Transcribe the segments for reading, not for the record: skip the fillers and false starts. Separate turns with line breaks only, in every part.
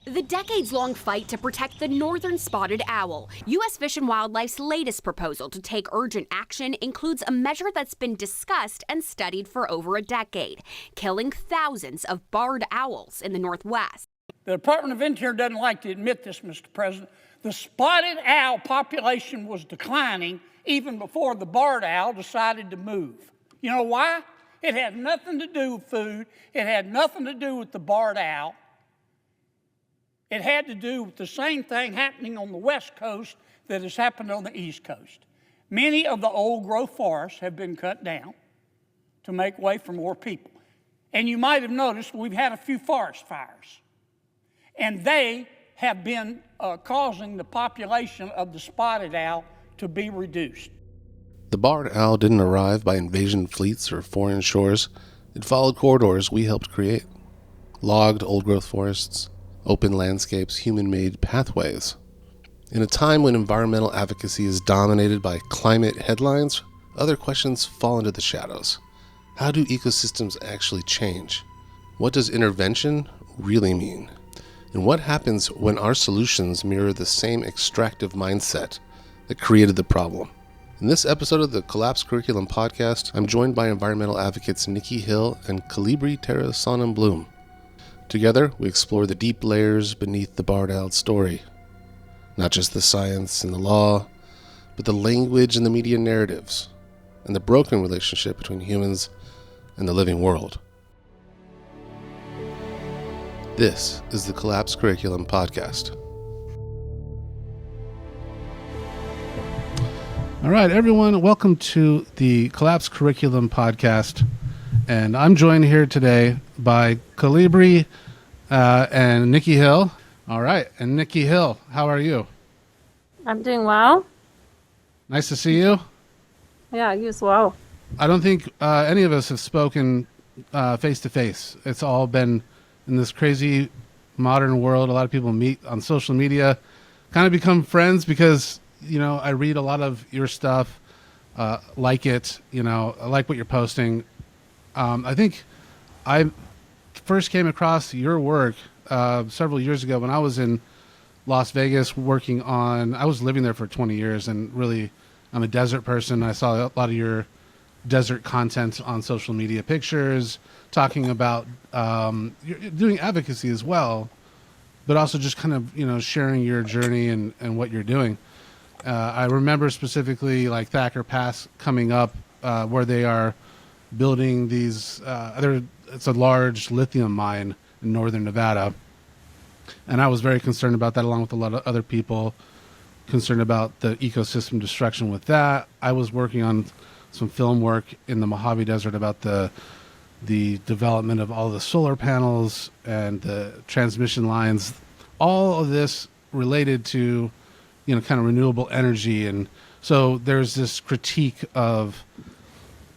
The decades-long fight to protect the northern spotted owl. U.S. Fish and Wildlife's latest proposal to take urgent action includes a measure that's been discussed and studied for over a decade, killing thousands of barred owls in the Northwest.
The Department of Interior doesn't like to admit this, Mr. President. The spotted owl population was declining even before the barred owl decided to move. You know why? It had nothing to do with food. It had nothing to do with the barred owl. It had to do with the same thing happening on the West Coast that has happened on the East Coast. Many of the old-growth forests have been cut down to make way for more people. And you might have noticed we've had a few forest fires. And they have been causing the population of the spotted owl to be reduced.
The barred owl didn't arrive by invasion fleets or foreign shores. It followed corridors we helped create. Logged old-growth forests, open landscapes, human-made pathways. In a time when environmental advocacy is dominated by climate headlines, other questions fall into the shadows. How do ecosystems actually change? What does intervention really mean? And what happens when our solutions mirror the same extractive mindset that created the problem? In this episode of the Collapse Curriculum podcast, I'm joined by environmental advocates Nikki Hill and Kollibri, Terre, Sonnenblume. Together, we explore the deep layers beneath the barred owl story. Not just the science and the law, but the language and the media narratives, and the broken relationship between humans and the living world. This is the Collapse Curriculum podcast.
All right, everyone, welcome to the Collapse Curriculum podcast. And I'm joined here today by Kollibri and Nikki Hill. All right, and Nikki Hill, how are you?
I'm doing well.
Nice to see you.
Yeah, you as well.
I don't think any of us have spoken face to face. It's all been in this crazy modern world. A lot of people meet on social media, kind of become friends because, you know, I read a lot of your stuff, like it, you know, I like what you're posting. I think I first came across your work several years ago when I was in Las Vegas I was living there for 20 years, and really I'm a desert person. I saw a lot of your desert content on social media, pictures, talking about you're doing advocacy as well, but also just kind of, you know, sharing your journey and what you're doing. I remember specifically like Thacker Pass coming up where they are building these, it's a large lithium mine in northern Nevada. And I was very concerned about that, along with a lot of other people concerned about the ecosystem destruction with that. I was working on some film work in the Mojave Desert about the development of all the solar panels and the transmission lines, all of this related to, you know, kind of renewable energy. And so there's this critique of,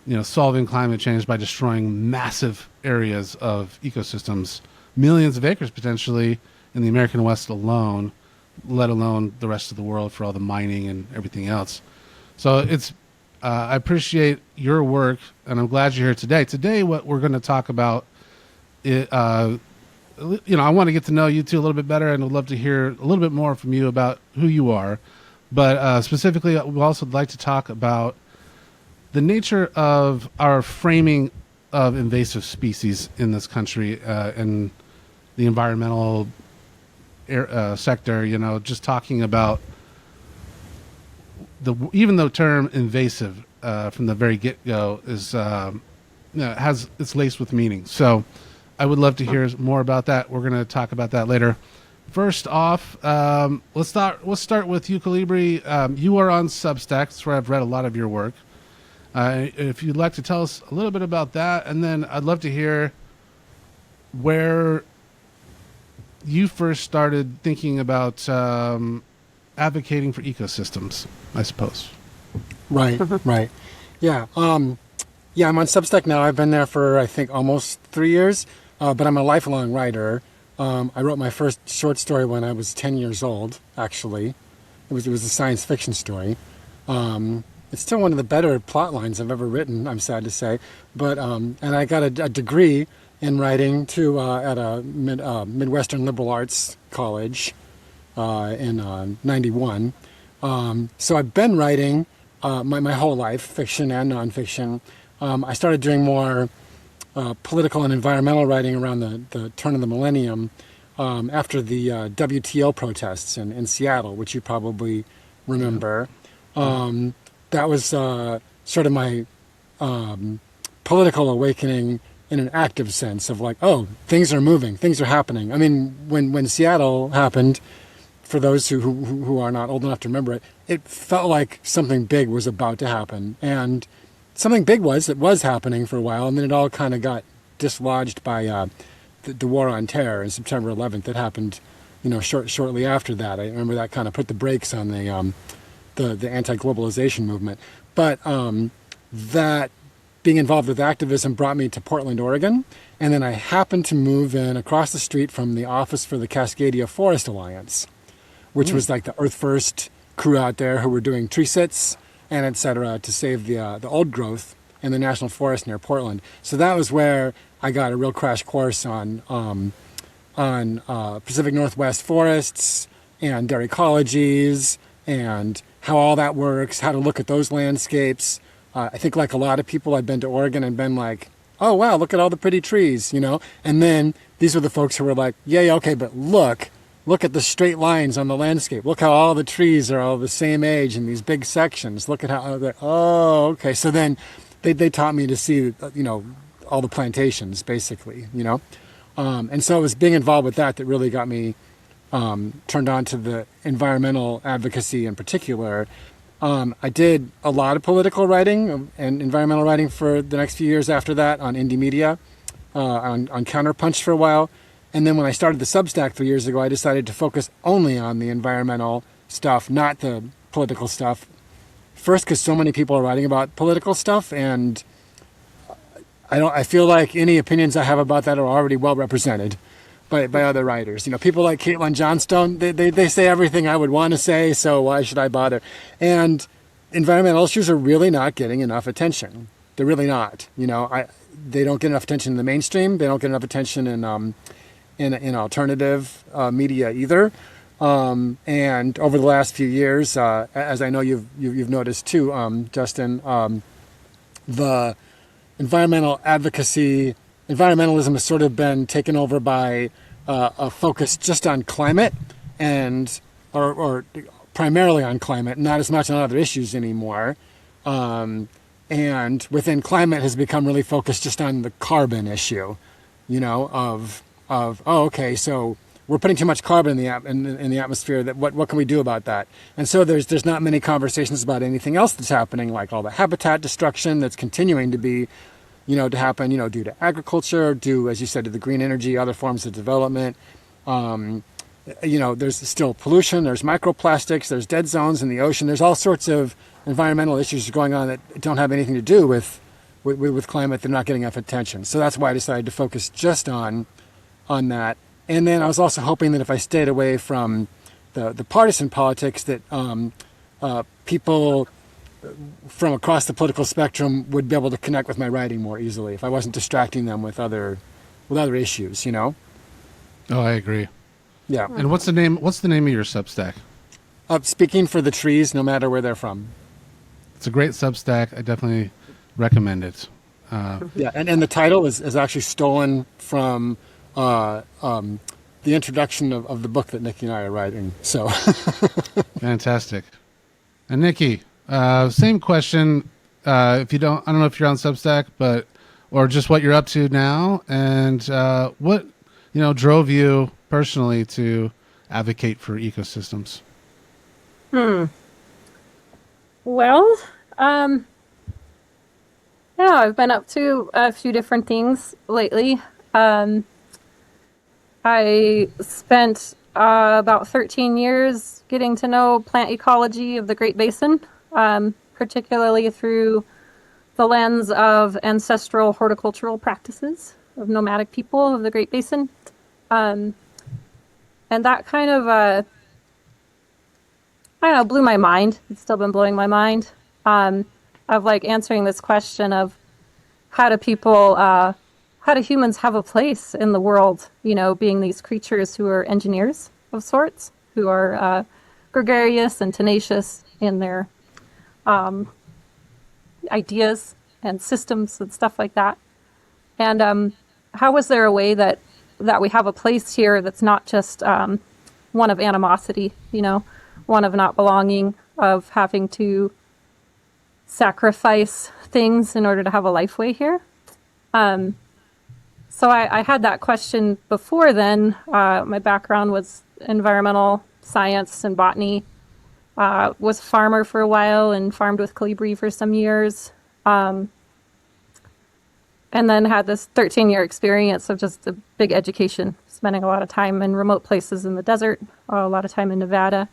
you know, solving climate change by destroying massive areas of ecosystems, millions of acres potentially in the American West alone, let alone the rest of the world for all the mining and everything else. So it's, I appreciate your work, and I'm glad you're here today. Today, what we're going to talk about, you know, I want to get to know you two a little bit better, and I'd love to hear a little bit more from you about who you are. But specifically, we also like to talk about the nature of our framing of invasive species in this country and the environmental sector. You know, just talking about even the term invasive from the very get-go is, it's laced with meaning. So I would love to hear more about that. We're going to talk about that later. First off, let's start with you, Kollibri. You are on Substack. That's where I've read a lot of your work. If you'd like to tell us a little bit about that, and then I'd love to hear where you first started thinking about advocating for ecosystems, I suppose.
Right, right. Yeah. Yeah, I'm on Substack now. I've been there for, I think, almost 3 years, but I'm a lifelong writer. I wrote my first short story when I was 10 years old, actually. It was a science fiction story. It's still one of the better plot lines I've ever written, I'm sad to say. But and I got a degree in writing to at a Midwestern liberal arts college in '91. So I've been writing my whole life, fiction and nonfiction. I started doing more political and environmental writing around the turn of the millennium after the WTO protests in Seattle, which you probably remember. That was sort of my political awakening in an active sense of like, oh, things are moving, things are happening. I mean, when Seattle happened, for those who are not old enough to remember it, it felt like something big was about to happen. And something big it was happening for a while, and then it all kind of got dislodged by the war on terror and September 11th that happened, shortly after that. I remember that kind of put the brakes on the anti-globalization movement. But that being involved with activism brought me to Portland, Oregon, and then I happened to move in across the street from the office for the Cascadia Forest Alliance, which was like the Earth First crew out there who were doing tree sits and et cetera to save the old growth in the national forest near Portland. So that was where I got a real crash course on Pacific Northwest forests and their ecologies and how all that works, how to look at those landscapes. I think like a lot of people, I'd been to Oregon and been like, oh, wow, look at all the pretty trees, And then these were the folks who were like, yeah, okay, but look at the straight lines on the landscape. Look how all the trees are all the same age in these big sections. Look at how, oh, okay. So then they taught me to see, all the plantations, basically, And so it was being involved with that really got me turned on to the environmental advocacy in particular. I did a lot of political writing and environmental writing for the next few years after that on indie media, on Counterpunch for a while. And then when I started the Substack 3 years ago, I decided to focus only on the environmental stuff, not the political stuff. First, because so many people are writing about political stuff, and I feel like any opinions I have about that are already well represented by other writers. People like Caitlin Johnstone, they say everything I would want to say, so why should I bother? And environmental issues are really not getting enough attention. They're really not. They don't get enough attention in the mainstream. They don't get enough attention in alternative media either. And over the last few years, as I know you've noticed too, Justin, the environmentalism has sort of been taken over by a focus just on climate or primarily on climate, not as much on other issues anymore. And within climate has become really focused just on the carbon issue, okay, so we're putting too much carbon in the atmosphere. That what can we do about that? And so there's not many conversations about anything else that's happening, like all the habitat destruction that's continuing to be, to happen, due to agriculture, due, as you said, to the green energy, other forms of development. There's still pollution. There's microplastics. There's dead zones in the ocean. There's all sorts of environmental issues going on that don't have anything to do with climate. They're not getting enough attention. So that's why I decided to focus just on that. And then I was also hoping that if I stayed away from the partisan politics, that people from across the political spectrum would be able to connect with my writing more easily if I wasn't distracting them with other issues, Oh,
I agree.
Yeah.
And what's the name of your Substack?
Speaking for the trees, no matter where they're from.
It's a great Substack. I definitely recommend it.
Yeah, and the title is actually stolen from the introduction of the book that Nikki and I are writing. So
Fantastic. And Nikki, same question. If you don't, I don't know if you're on Substack, or just what you're up to now, and what drove you personally to advocate for ecosystems.
Well, I've been up to a few different things lately. I spent about 13 years getting to know plant ecology of the Great Basin, particularly through the lens of ancestral horticultural practices of nomadic people of the Great Basin. And that kind of, blew my mind. It's still been blowing my mind, of like answering this question of how do people how do humans have a place in the world, being these creatures who are engineers of sorts, who are gregarious and tenacious in their ideas and systems and stuff like that. And how is there a way that we have a place here that's not just one of animosity, one of not belonging, of having to sacrifice things in order to have a lifeway here? So I had that question before then. My background was environmental science and botany. Was a farmer for a while and farmed with Kollibri for some years. And then had this 13-year experience of just a big education, spending a lot of time in remote places in the desert, a lot of time in Nevada,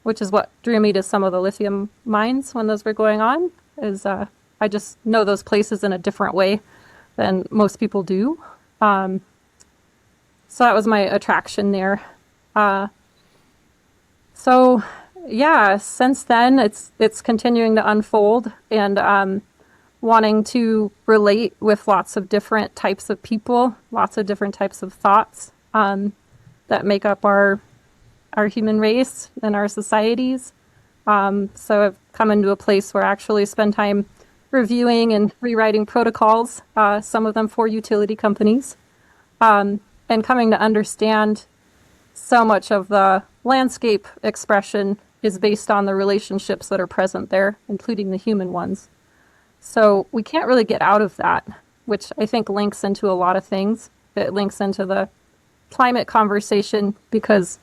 which is what drew me to some of the lithium mines when those were going on, is I just know those places in a different way than most people do. So that was my attraction there. So yeah, since then it's continuing to unfold, and wanting to relate with lots of different types of people, lots of different types of thoughts that make up our human race and our societies. So I've come into a place where I actually spend time reviewing and rewriting protocols, some of them for utility companies, and coming to understand so much of the landscape expression is based on the relationships that are present there, including the human ones. So we can't really get out of that, which I think links into a lot of things. It links into the climate conversation, because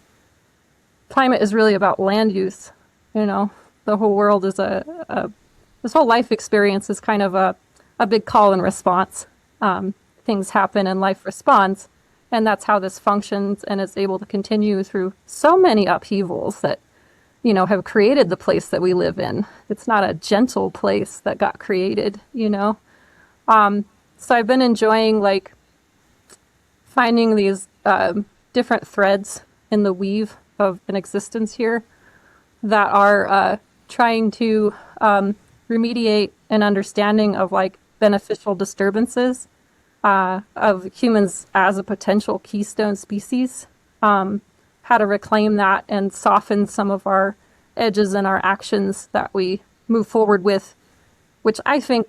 climate is really about land use. The whole world is this whole life experience is kind of a big call and response. Things happen and life responds. And that's how this functions and is able to continue through so many upheavals that, have created the place that we live in. It's not a gentle place that got created, So I've been enjoying finding these different threads in the weave of an existence here that are trying to remediate an understanding of beneficial disturbances of humans as a potential keystone species, how to reclaim that and soften some of our edges in our actions that we move forward with, which I think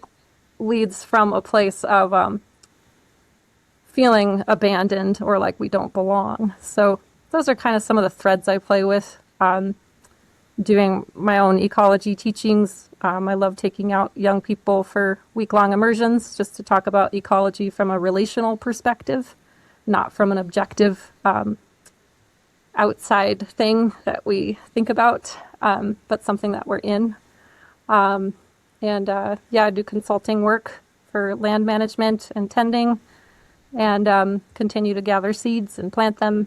leads from a place of feeling abandoned or like we don't belong. So those are kind of some of the threads I play with. Doing my own ecology teachings. I love taking out young people for week-long immersions just to talk about ecology from a relational perspective, not from an objective outside thing that we think about, but something that we're in. I do consulting work for land management and tending, and continue to gather seeds and plant them,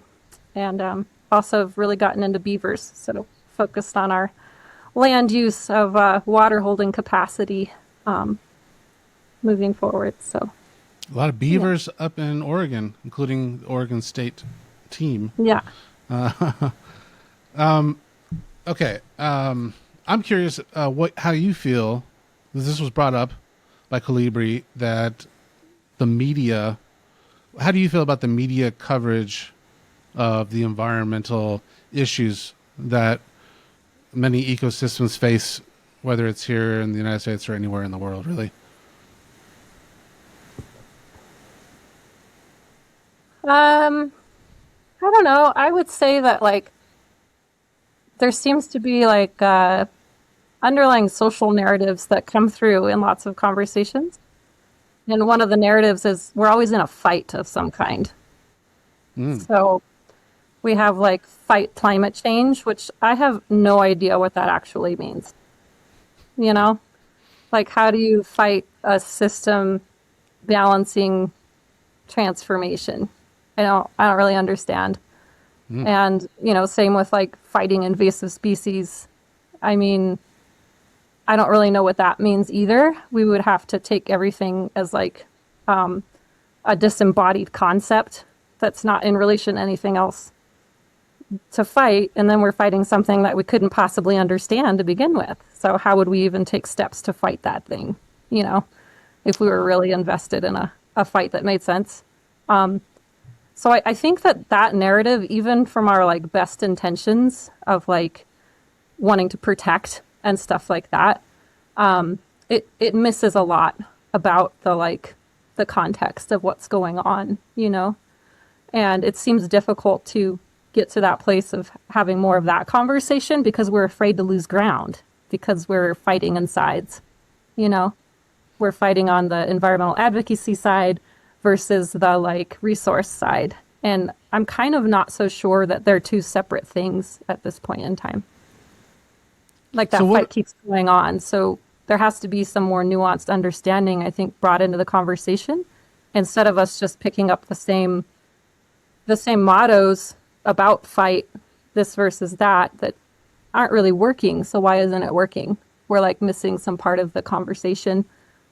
and also have really gotten into beavers, so focused on our land use of water holding capacity moving forward. So
a lot of beavers up in Oregon, including the Oregon State team.
Yeah.
Okay. I'm curious how you feel. This was brought up by Kollibri, that the media. How do you feel about the media coverage of the environmental issues that many ecosystems face, whether it's here in the United States or anywhere in the world, really?
I don't know. I would say that there seems to be underlying social narratives that come through in lots of conversations. And one of the narratives is we're always in a fight of some kind. So we have fight climate change, which I have no idea what that actually means. How do you fight a system balancing transformation? I don't really understand. And, same with fighting invasive species. I mean, I don't really know what that means either. We would have to take everything as a disembodied concept that's not in relation to anything else to fight, and then we're fighting something that we couldn't possibly understand to begin with. So how would we even take steps to fight that thing, if we were really invested in a a fight that made sense. So I think that narrative, even from our like best intentions of like wanting to protect and stuff like that, it misses a lot about the context of what's going on, you know? And it seems difficult to get to that place of having more of that conversation because we're afraid to lose ground because we're fighting in sides, you know? We're fighting on the environmental advocacy side versus the like resource side. And I'm kind of not so sure that they're two separate things at this point in time. Like that fight keeps going on. So there has to be some more nuanced understanding, I think, brought into the conversation instead of us just picking up the same mottos about fight, this versus that aren't really working. So why isn't it working? We're like missing some part of the conversation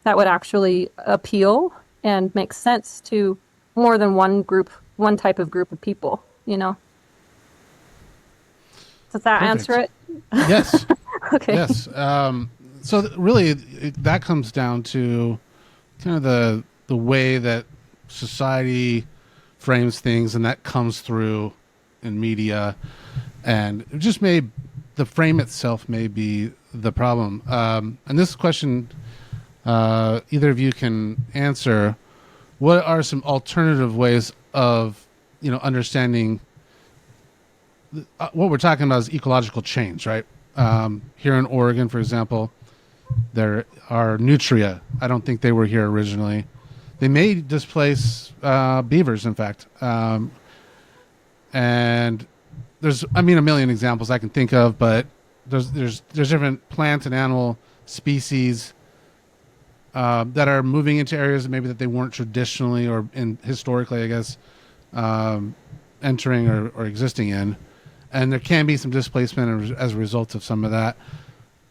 that would actually appeal and make sense to more than one type of group of people, you know? Does that answer it?
Yes.
Okay.
Yes. So really that comes down to kind of the way that society frames things, and that comes through in media, and it just the frame itself may be the problem. And this question, either of you can answer. What are some alternative ways of, understanding what we're talking about is ecological change, right? Here in Oregon, for example, there are nutria. I don't think they were here originally. They may displace beavers, in fact. And there's, a million examples I can think of, but there's different plant and animal species that are moving into areas maybe that they weren't traditionally or historically, I guess, entering or existing in. And there can be some displacement as a result of some of that.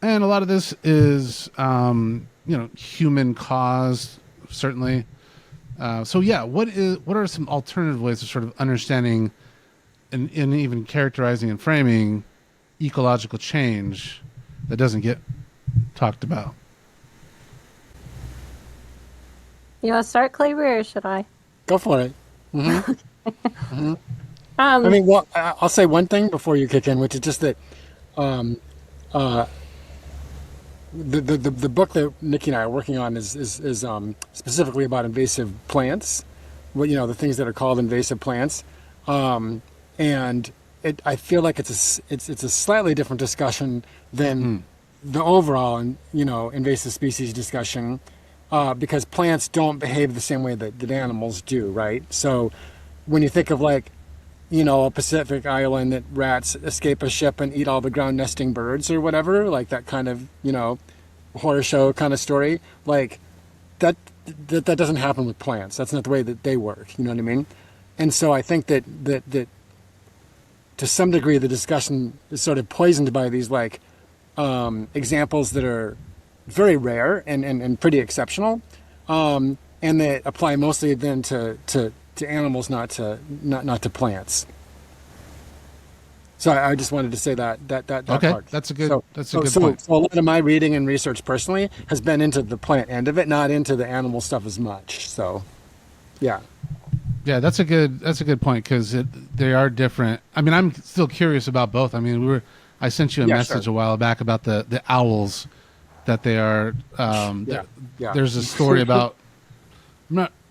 And a lot of this is, human caused, certainly. What are some alternative ways of sort of understanding and even characterizing and framing ecological change that doesn't get talked about?
You want to start, Kollibri, or should I?
Go for it. Mm-hmm. Mm-hmm. I'll say one thing before you kick in, which is just that the book that Nikki and I are working on is specifically about invasive plants, the things that are called invasive plants, and I feel like it's a slightly different discussion than the overall invasive species discussion, because plants don't behave the same way that animals do, right? So when you think of a Pacific island that rats escape a ship and eat all the ground nesting birds or whatever, like that kind of, horror show kind of story, like that doesn't happen with plants. That's not the way that they work. You know what I mean? And so I think that to some degree, the discussion is sort of poisoned by these examples that are very rare and pretty exceptional, and that apply mostly then to animals, not to plants. So I just wanted to say that
okay,
part.
That's a good point.
So a lot of my reading and research personally has been into the plant end of it, not into the animal stuff as much. So, yeah.
Yeah, that's a good point, because they are different. I'm still curious about both. I sent you a message a while back about the owls, that they are. There's a story about.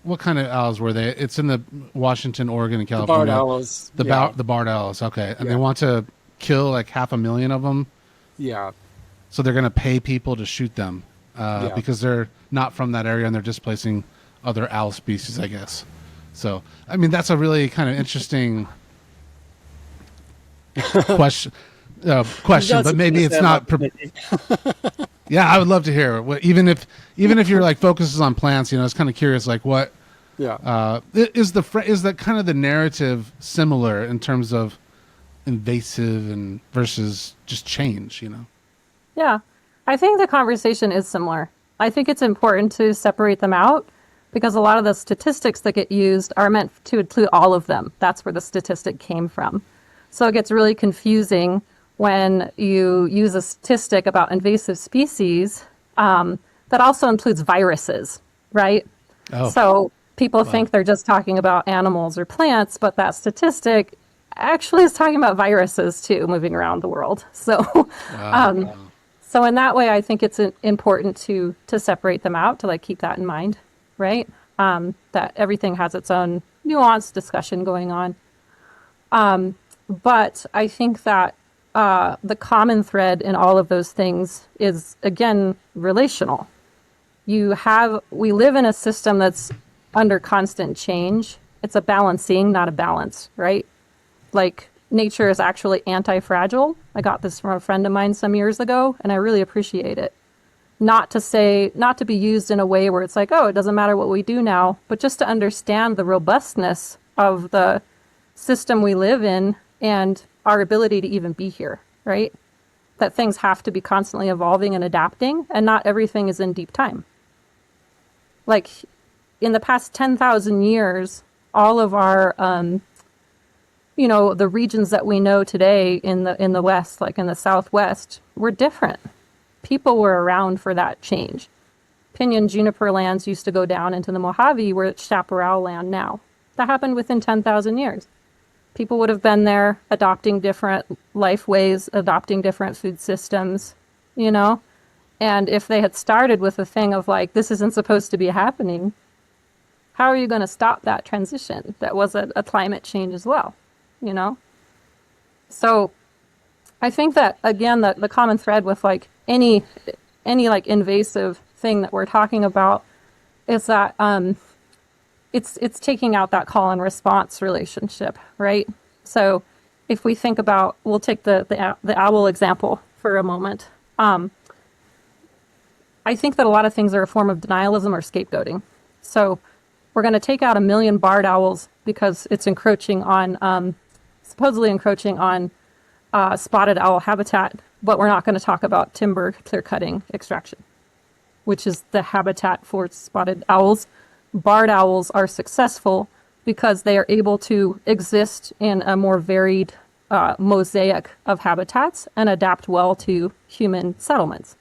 What kind of owls were they? It's in the Washington, Oregon, and California.
The barred owls.
The barred owls. Okay, and they want to kill 500,000 of them.
Yeah.
So they're going to pay people to shoot them because they're not from that area and they're displacing other owl species, I guess. So that's a really kind of interesting question. But maybe it's not. Yeah, I would love to hear. Even if your focuses on plants, it's kind of curious. What? Yeah. Is that kind of the narrative similar in terms of invasive and versus just change?
Yeah, I think the conversation is similar. I think it's important to separate them out because a lot of the statistics that get used are meant to include all of them. That's where the statistic came from. So it gets really confusing when you use a statistic about invasive species that also includes viruses, right?
Oh.
So People think they're just talking about animals or plants, but that statistic actually is talking about viruses too, moving around the world. So, so in that way, I think it's important to separate them out, to like keep that in mind, right? That everything has its own nuanced discussion going on. But I think that the common thread in all of those things is, again, relational. We live in a system that's under constant change. It's a balancing, not a balance, right? Like, nature is actually anti-fragile. I got this from a friend of mine some years ago, and I really appreciate it. Not to be used in a way where it's like, oh, it doesn't matter what we do now, but just to understand the robustness of the system we live in and our ability to even be here, right? That things have to be constantly evolving and adapting, and not everything is in deep time. Like, in the past 10,000 years, all of our, the regions that we know today in the West, like in the Southwest, were different. People were around for that change. Pinyon juniper lands used to go down into the Mojave, where it's chaparral land now. That happened within 10,000 years. People would have been there adopting different life ways, adopting different food systems, And if they had started with a thing of like, this isn't supposed to be happening, how are you going to stop that transition? That was a climate change as well, So I think that, again, the common thread with like any like invasive thing that we're talking about is that it's taking out that call and response relationship, right? So if we think about, we'll take the owl example for a moment. I think that a lot of things are a form of denialism or scapegoating. So we're going to take out 1 million barred owls because it's supposedly encroaching on spotted owl habitat, but we're not going to talk about timber clear cutting extraction, which is the habitat for spotted owls. Barred owls are successful because they are able to exist in a more varied mosaic of habitats and adapt well to human settlements.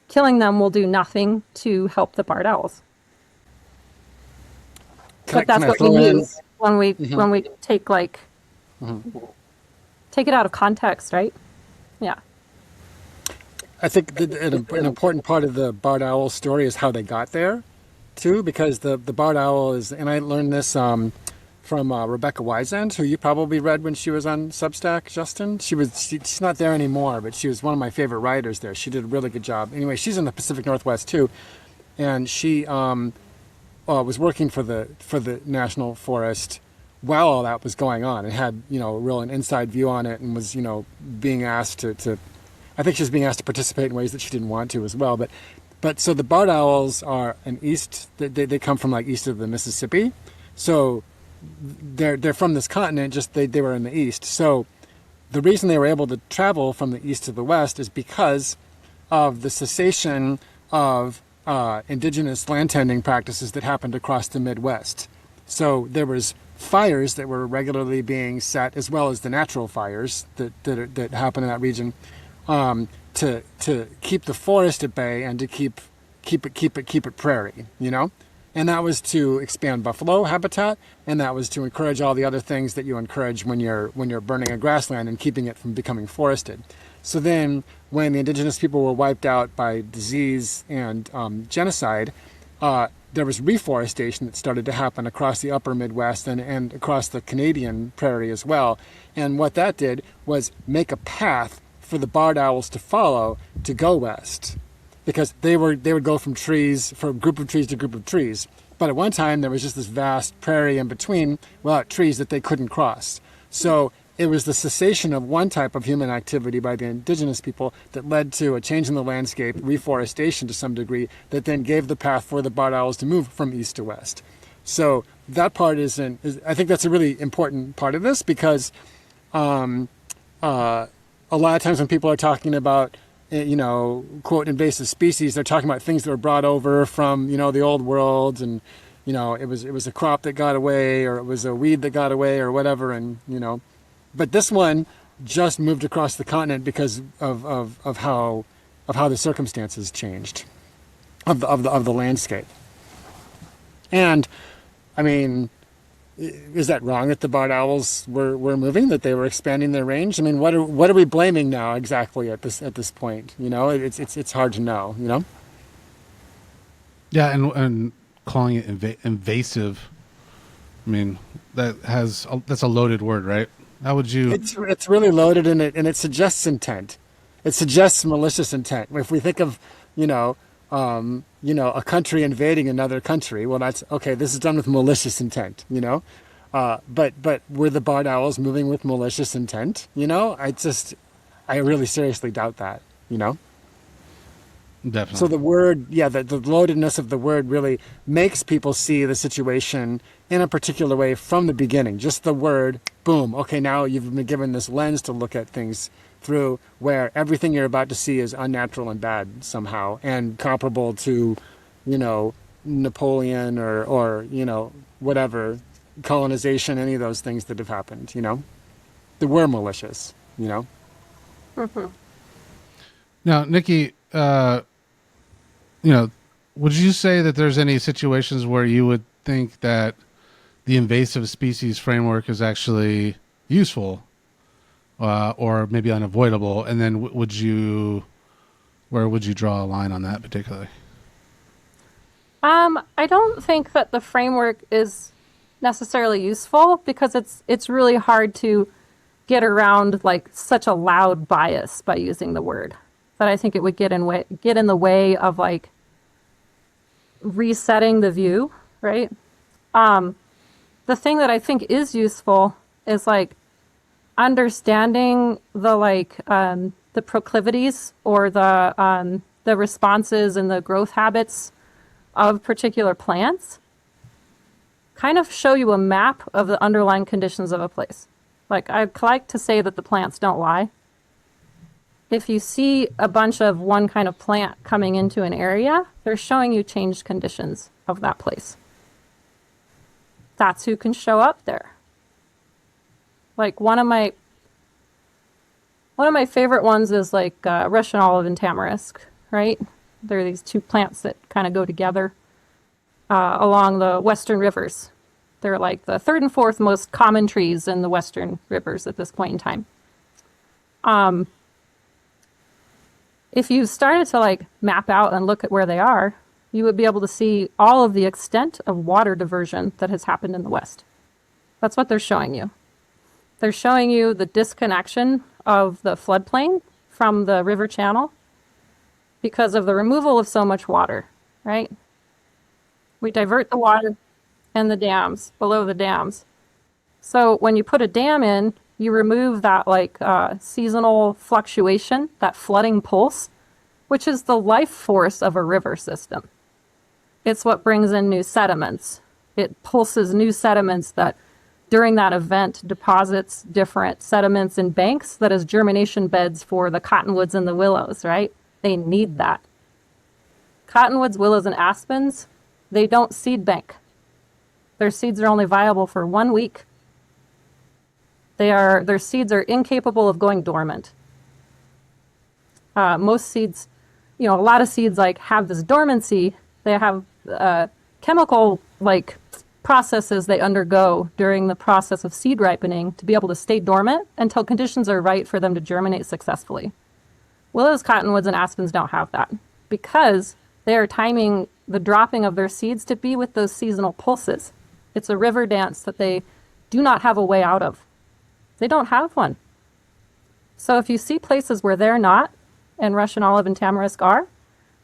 Killing them will do nothing to help the barred owls. But that's what we use when we take take it out of context, right? Yeah.
I think an important part of the barred owl story is how they got there, too, because the barred owl is, and I learned this from Rebecca Wiesand, who you probably read when she was on Substack, Justin. She's not there anymore, but she was one of my favorite writers there. She did a really good job. Anyway, she's in the Pacific Northwest too, and she was working for the National Forest while all that was going on, and had an inside view on it, and was being asked to I think she was being asked to participate in ways that she didn't want to as well. But so the barred owls are they come from like east of the Mississippi, so they're from this continent. Just they were in the east. So the reason they were able to travel from the east to the west is because of the cessation of indigenous land tending practices that happened across the Midwest. So there was fires that were regularly being set, as well as the natural fires that happen in that region, to keep the forest at bay and to keep it prairie, and that was to expand buffalo habitat, and that was to encourage all the other things that you encourage when you're burning a grassland and keeping it from becoming forested. So then, when the indigenous people were wiped out by disease and genocide, there was reforestation that started to happen across the upper Midwest and across the Canadian prairie as well. And what that did was make a path for the barred owls to follow to go west, because they would go from group of trees to group of trees. But at one time, there was just this vast prairie in between, trees that they couldn't cross. So it was the cessation of one type of human activity by the indigenous people that led to a change in the landscape, reforestation to some degree, that then gave the path for the barred owls to move from east to west. So that part I think that's a really important part of this, because a lot of times when people are talking about, quote, invasive species, they're talking about things that were brought over from, the old world, and, it was a crop that got away, or it was a weed that got away, or whatever, and, but this one just moved across the continent because of how the circumstances changed of the landscape. And I mean, is that wrong that the barred owls were moving, that they were expanding their range? I mean, what are we blaming now exactly at this point? You know, it's hard to know. You know.
Yeah, and calling it invasive. I mean, that's a loaded word, right? How would you?
It's really loaded, and it suggests intent. It suggests malicious intent. If we think of, a country invading another country, well, that's okay. This is done with malicious intent, but were the barred owls moving with malicious intent? I really seriously doubt that.
Definitely.
So the word, the loadedness of the word really makes people see the situation in a particular way from the beginning. Just the word, boom. Okay, now you've been given this lens to look at things through, where everything you're about to see is unnatural and bad somehow, and comparable to, Napoleon or whatever, colonization, any of those things that have happened. They were malicious.
Mm-hmm.
Now, Nikki, would you say that there's any situations where you would think that the invasive species framework is actually useful, or maybe unavoidable? And then where would you draw a line on that particularly?
I don't think that the framework is necessarily useful, because it's really hard to get around like such a loud bias by using the word. That I think it would get in the way of like resetting the view, right? The thing that I think is useful is like understanding the proclivities or the responses and the growth habits of particular plants. Kind of show you a map of the underlying conditions of a place. Like, I like to say that the plants don't lie. If you see a bunch of one kind of plant coming into an area, they're showing you changed conditions of that place. That's who can show up there. Like one of my favorite ones is like Russian olive and tamarisk, right? There are these two plants that kind of go together along the western rivers. They're like the third and fourth most common trees in the western rivers at this point in time. If you started to like map out and look at where they are, you would be able to see all of the extent of water diversion that has happened in the West. That's what they're showing you. They're showing you the disconnection of the floodplain from the river channel because of the removal of so much water, right? We divert the water and the dams, below the dams. So when you put a dam in, you remove that seasonal fluctuation, that flooding pulse, which is the life force of a river system. It's what brings in new sediments. It pulses new sediments that during that event deposits different sediments in banks that is germination beds for the cottonwoods and the willows, right? They need that. Cottonwoods, willows, and aspens, they don't seed bank. Their seeds are only viable for 1 week. Their seeds are incapable of going dormant. Most seeds, a lot of seeds have this dormancy. They have chemical processes they undergo during the process of seed ripening to be able to stay dormant until conditions are right for them to germinate successfully. Willows, cottonwoods, and aspens don't have that because they are timing the dropping of their seeds to be with those seasonal pulses. It's a river dance that they do not have a way out of. They don't have one. So if you see places where they're not, and Russian olive and tamarisk are,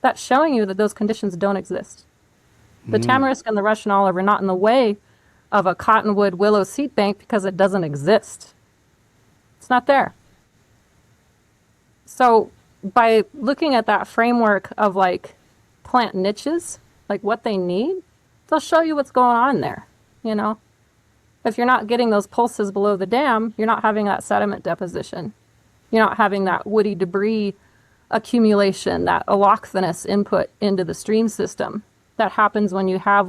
that's showing you that those conditions don't exist. The tamarisk and the Russian olive are not in the way of a cottonwood willow seed bank because it doesn't exist. It's not there. So by looking at that framework of plant niches, what they need, they'll show you what's going on there, If you're not getting those pulses below the dam, you're not having that sediment deposition. You're not having that woody debris accumulation, that allochthonous input into the stream system. That happens when you have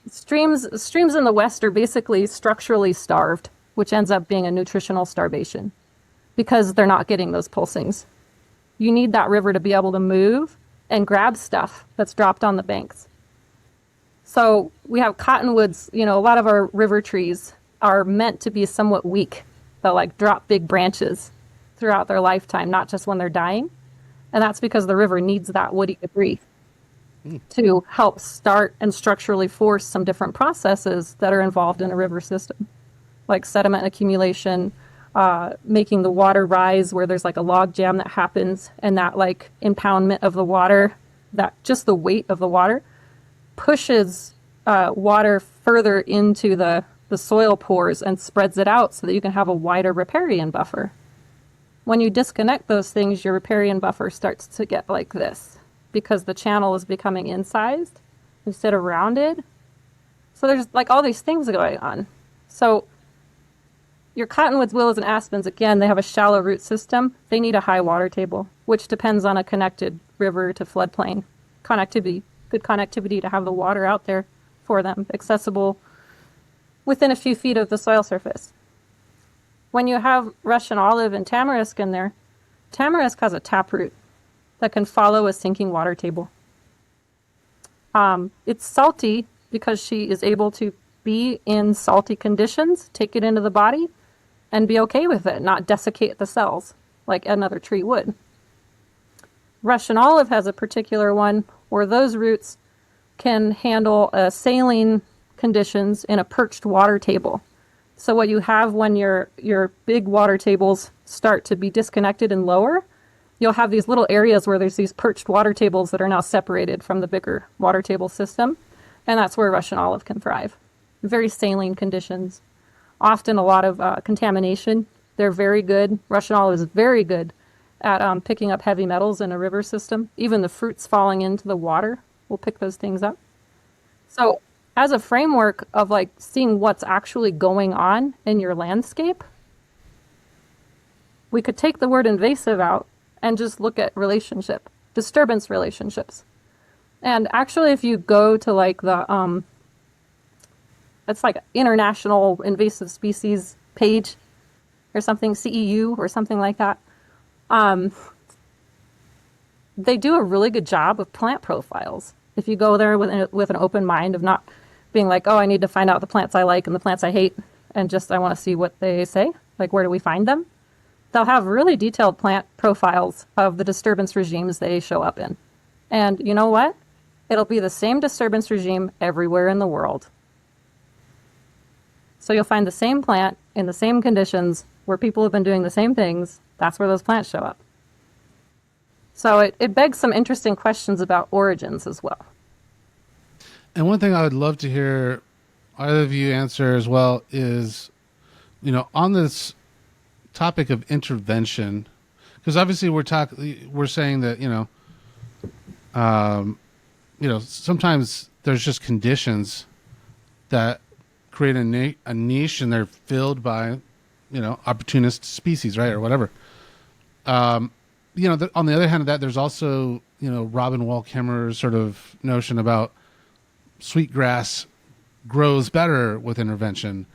streams in the West are basically structurally starved, which ends up being a nutritional starvation because they're not getting those pulsings. You need that river to be able to move and grab stuff that's dropped on the banks. So we have cottonwoods, a lot of our river trees are meant to be somewhat weak. They'll like drop big branches throughout their lifetime, not just when they're dying. And that's because the river needs that woody debris to help start and structurally force some different processes that are involved in a river system, like sediment accumulation, making the water rise where there's like a log jam that happens, and that like impoundment of the water, that just the weight of the water pushes water further into the soil pores and spreads it out so that you can have a wider riparian buffer. When you disconnect those things, your riparian buffer starts to get like this because the channel is becoming incised instead of rounded. So there's like all these things going on. So your cottonwoods, willows, and aspens, again, they have a shallow root system. They need a high water table, which depends on a connected river to floodplain connectivity, good connectivity to have the water out there for them, accessible within a few feet of the soil surface. When you have Russian olive and tamarisk in there, tamarisk has a taproot that can follow a sinking water table. It's salty because she is able to be in salty conditions, take it into the body, and be okay with it, not desiccate the cells like another tree would. Russian olive has a particular one where those roots can handle saline conditions in a perched water table. So what you have when your big water tables start to be disconnected and lower, you'll have these little areas where there's these perched water tables that are now separated from the bigger water table system. And that's where Russian olive can thrive. Very saline conditions. Often a lot of contamination. They're very good. Russian olive is very good at picking up heavy metals in a river system. Even the fruits falling into the water will pick those things up. So as a framework of like seeing what's actually going on in your landscape, we could take the word invasive out and just look at disturbance relationships. And actually, if you go to like the, it's like International Invasive Species page or something, CEU or something like that, they do a really good job of plant profiles. If you go there with an open mind of not being like, oh, I need to find out the plants I like and the plants I hate, and just I want to see what they say, like where do we find them? They'll have really detailed plant profiles of the disturbance regimes they show up in. And you know what? It'll be the same disturbance regime everywhere in the world. So you'll find the same plant in the same conditions where people have been doing the same things. That's where those plants show up. So it begs some interesting questions about origins as well.
And one thing I would love to hear either of you answer as well is, on this topic of intervention, because obviously we're saying that, sometimes there's just conditions that create a niche and they're filled by, opportunist species, right? Or whatever. On the other hand of that, there's also, Robin Wall Kimmerer's sort of notion about sweetgrass grows better with intervention,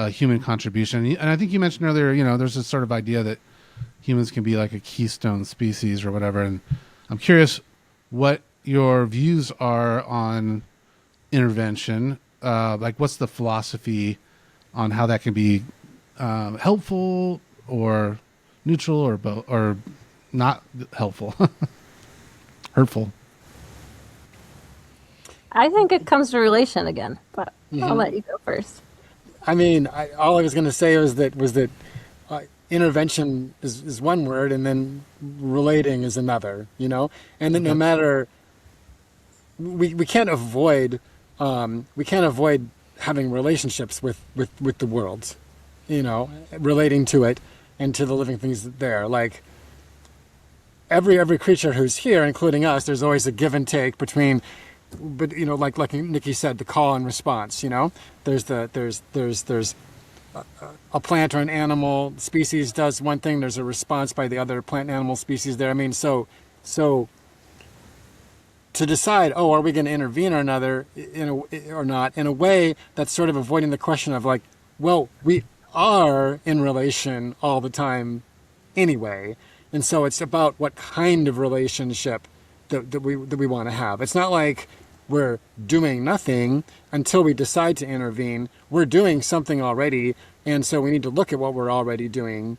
human contribution. And I think you mentioned earlier, there's this sort of idea that humans can be like a keystone species or whatever. And I'm curious what your views are on intervention. Like what's the philosophy on how that can be helpful or neutral or not helpful, hurtful?
I think it comes to relation again, but I'll let you go first.
I mean, all I was going to say was that intervention is one word, and then relating is another. And then no matter, we can't avoid having relationships with the world, relating to it and to the living things there. Like every creature who's here, including us, there's always a give and take between. But like Nikki said, the call and response. There's a plant or an animal species does one thing. There's a response by the other plant and animal species there. I mean, so to decide, are we going to intervene or not in a way that's sort of avoiding the question of like, well, we are in relation all the time anyway, and so it's about what kind of relationship that we want to have. It's not like we're doing nothing until we decide to intervene. We're doing something already, and so we need to look at what we're already doing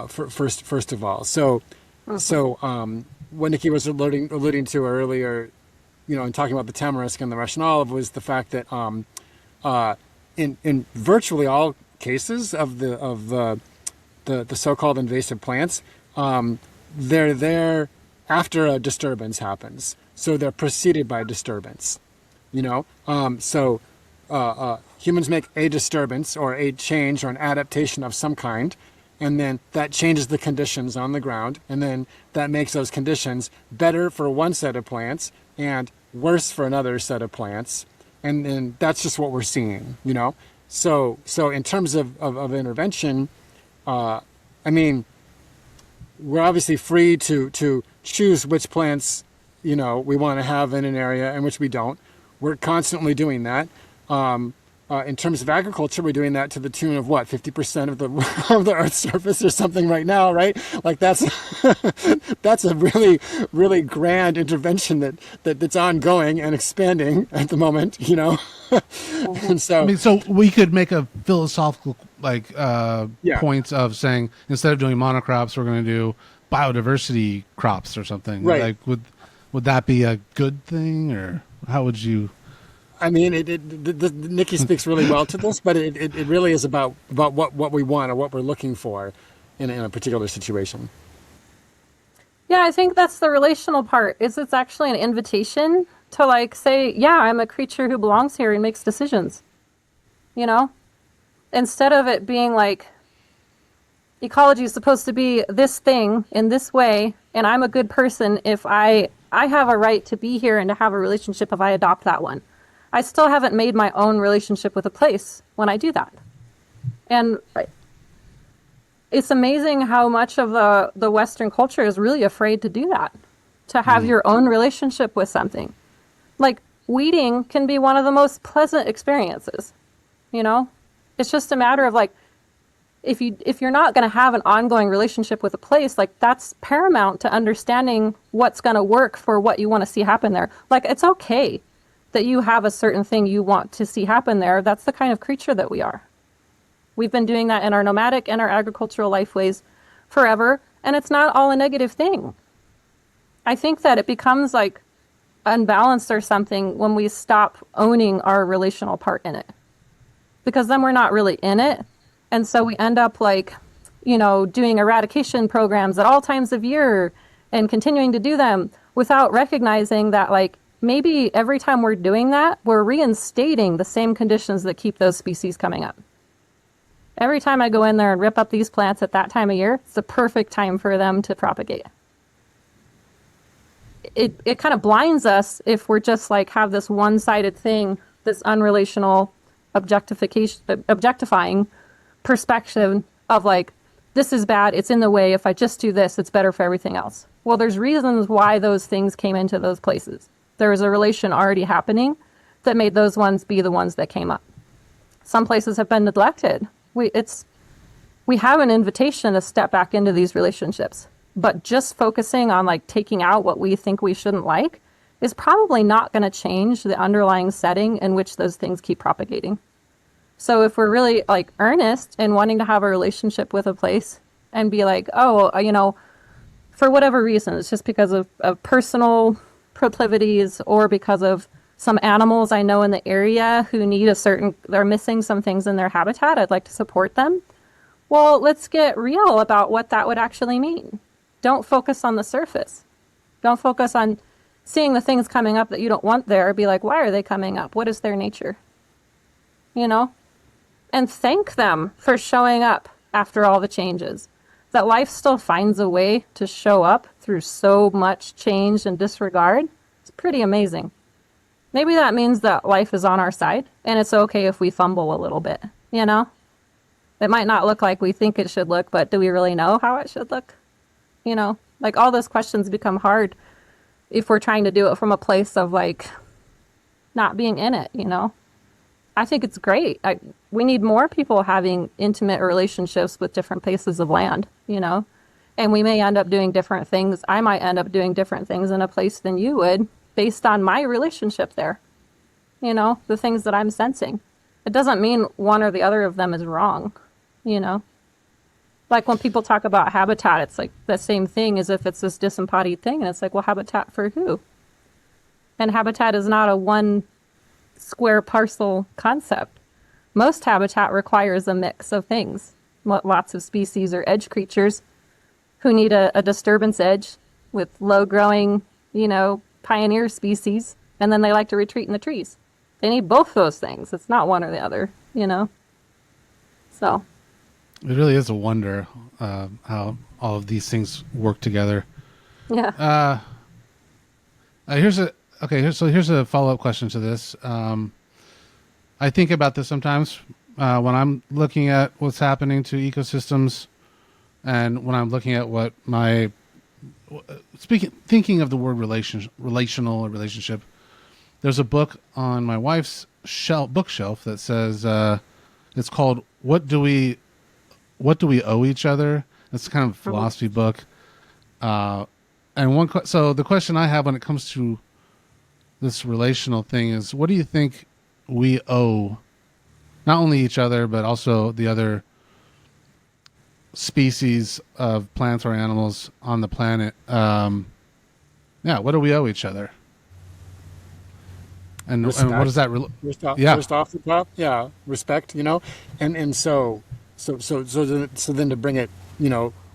first of all. So what Nikki was alluding to earlier, in talking about the tamarisk and the Russian olive, was the fact that in virtually all cases of the so-called invasive plants, they're there after a disturbance happens. So they're preceded by disturbance, So humans make a disturbance or a change or an adaptation of some kind, and then that changes the conditions on the ground, and then that makes those conditions better for one set of plants and worse for another set of plants. And then that's just what we're seeing, So in terms of intervention, we're obviously free to choose which plants, we want to have in an area and which we don't. We're constantly doing that. In terms of agriculture, we're doing that to the tune of 50% of the Earth's surface or something right now, right? Like that's a really, really grand intervention that's ongoing and expanding at the moment, And so,
so we could make a philosophical points of saying, instead of doing monocrops, we're going to do biodiversity crops or something.
Right.
Like, would that be a good thing, or how would you?
Nikki speaks really well to this, but it really is about what we want or what we're looking for in a particular situation.
Yeah, I think that's the relational part. It's actually an invitation to say, yeah, I'm a creature who belongs here and makes decisions. Instead of it being ecology is supposed to be this thing in this way, and I'm a good person if I have a right to be here and to have a relationship if I adopt that one. I still haven't made my own relationship with a place when I do that. And it's amazing how much of the Western culture is really afraid to do that, to have your own relationship with something. Weeding can be one of the most pleasant experiences, It's just a matter of if you're not going to have an ongoing relationship with a place, that's paramount to understanding what's going to work for what you want to see happen there. It's okay that you have a certain thing you want to see happen there. That's the kind of creature that we are. We've been doing that in our nomadic and our agricultural lifeways forever, and it's not all a negative thing. I think that it becomes unbalanced or something when we stop owning our relational part in it, because then we're not really in it. And so we end up doing eradication programs at all times of year and continuing to do them without recognizing that maybe every time we're doing that, we're reinstating the same conditions that keep those species coming up. Every time I go in there and rip up these plants at that time of year, it's the perfect time for them to propagate. It kind of blinds us if we're just have this one-sided thing, this unrelational objectifying perspective of this is bad, it's in the way, if I just do this, it's better for everything else. Well, there's reasons why those things came into those places. There was a relation already happening that made those ones be the ones that came up. Some places have been neglected. We have an invitation to step back into these relationships, but just focusing on taking out what we think we shouldn't is probably not going to change the underlying setting in which those things keep propagating. So if we're really earnest in wanting to have a relationship with a place and be for whatever reason, it's just because of personal proclivities or because of some animals I know in the area who need they're missing some things in their habitat, I'd like to support them. Well, let's get real about what that would actually mean. Don't focus on the surface. Don't focus on seeing the things coming up that you don't want there. Be why are they coming up? What is their nature? And thank them for showing up after all the changes. That life still finds a way to show up through so much change and disregard. It's pretty amazing. Maybe that means that life is on our side and it's okay if we fumble a little bit, It might not look like we think it should look, but do we really know how it should look? All those questions become hard if we're trying to do it from a place of not being in it, I think it's great. We need more people having intimate relationships with different pieces of land, and we may end up doing different things. I might end up doing different things in a place than you would based on my relationship there. the things that I'm sensing. It doesn't mean one or the other of them is wrong, you know? Like when people talk about habitat, it's like the same thing as if it's this disembodied thing. And it's like, well, habitat for who? And habitat is not a one square parcel concept. Most habitat requires a mix of things. Lots of species are edge creatures who need a disturbance edge with low growing, pioneer species. And then they like to retreat in the trees. They need both those things. It's not one or the other, So.
It really is a wonder how all of these things work together.
Yeah.
Here's a follow-up question to this. I think about this sometimes when I'm looking at what's happening to ecosystems, and when I'm looking at what thinking of the word relational or relationship. There's a book on my wife's bookshelf that says it's called "What Do We Owe Each Other?" It's kind of a philosophy book. And so the question I have when it comes to this relational thing is, what do you think we owe not only each other, but also the other species of plants or animals on the planet? What do we owe each other? And what does that
first off the top, respect, and so then to bring it,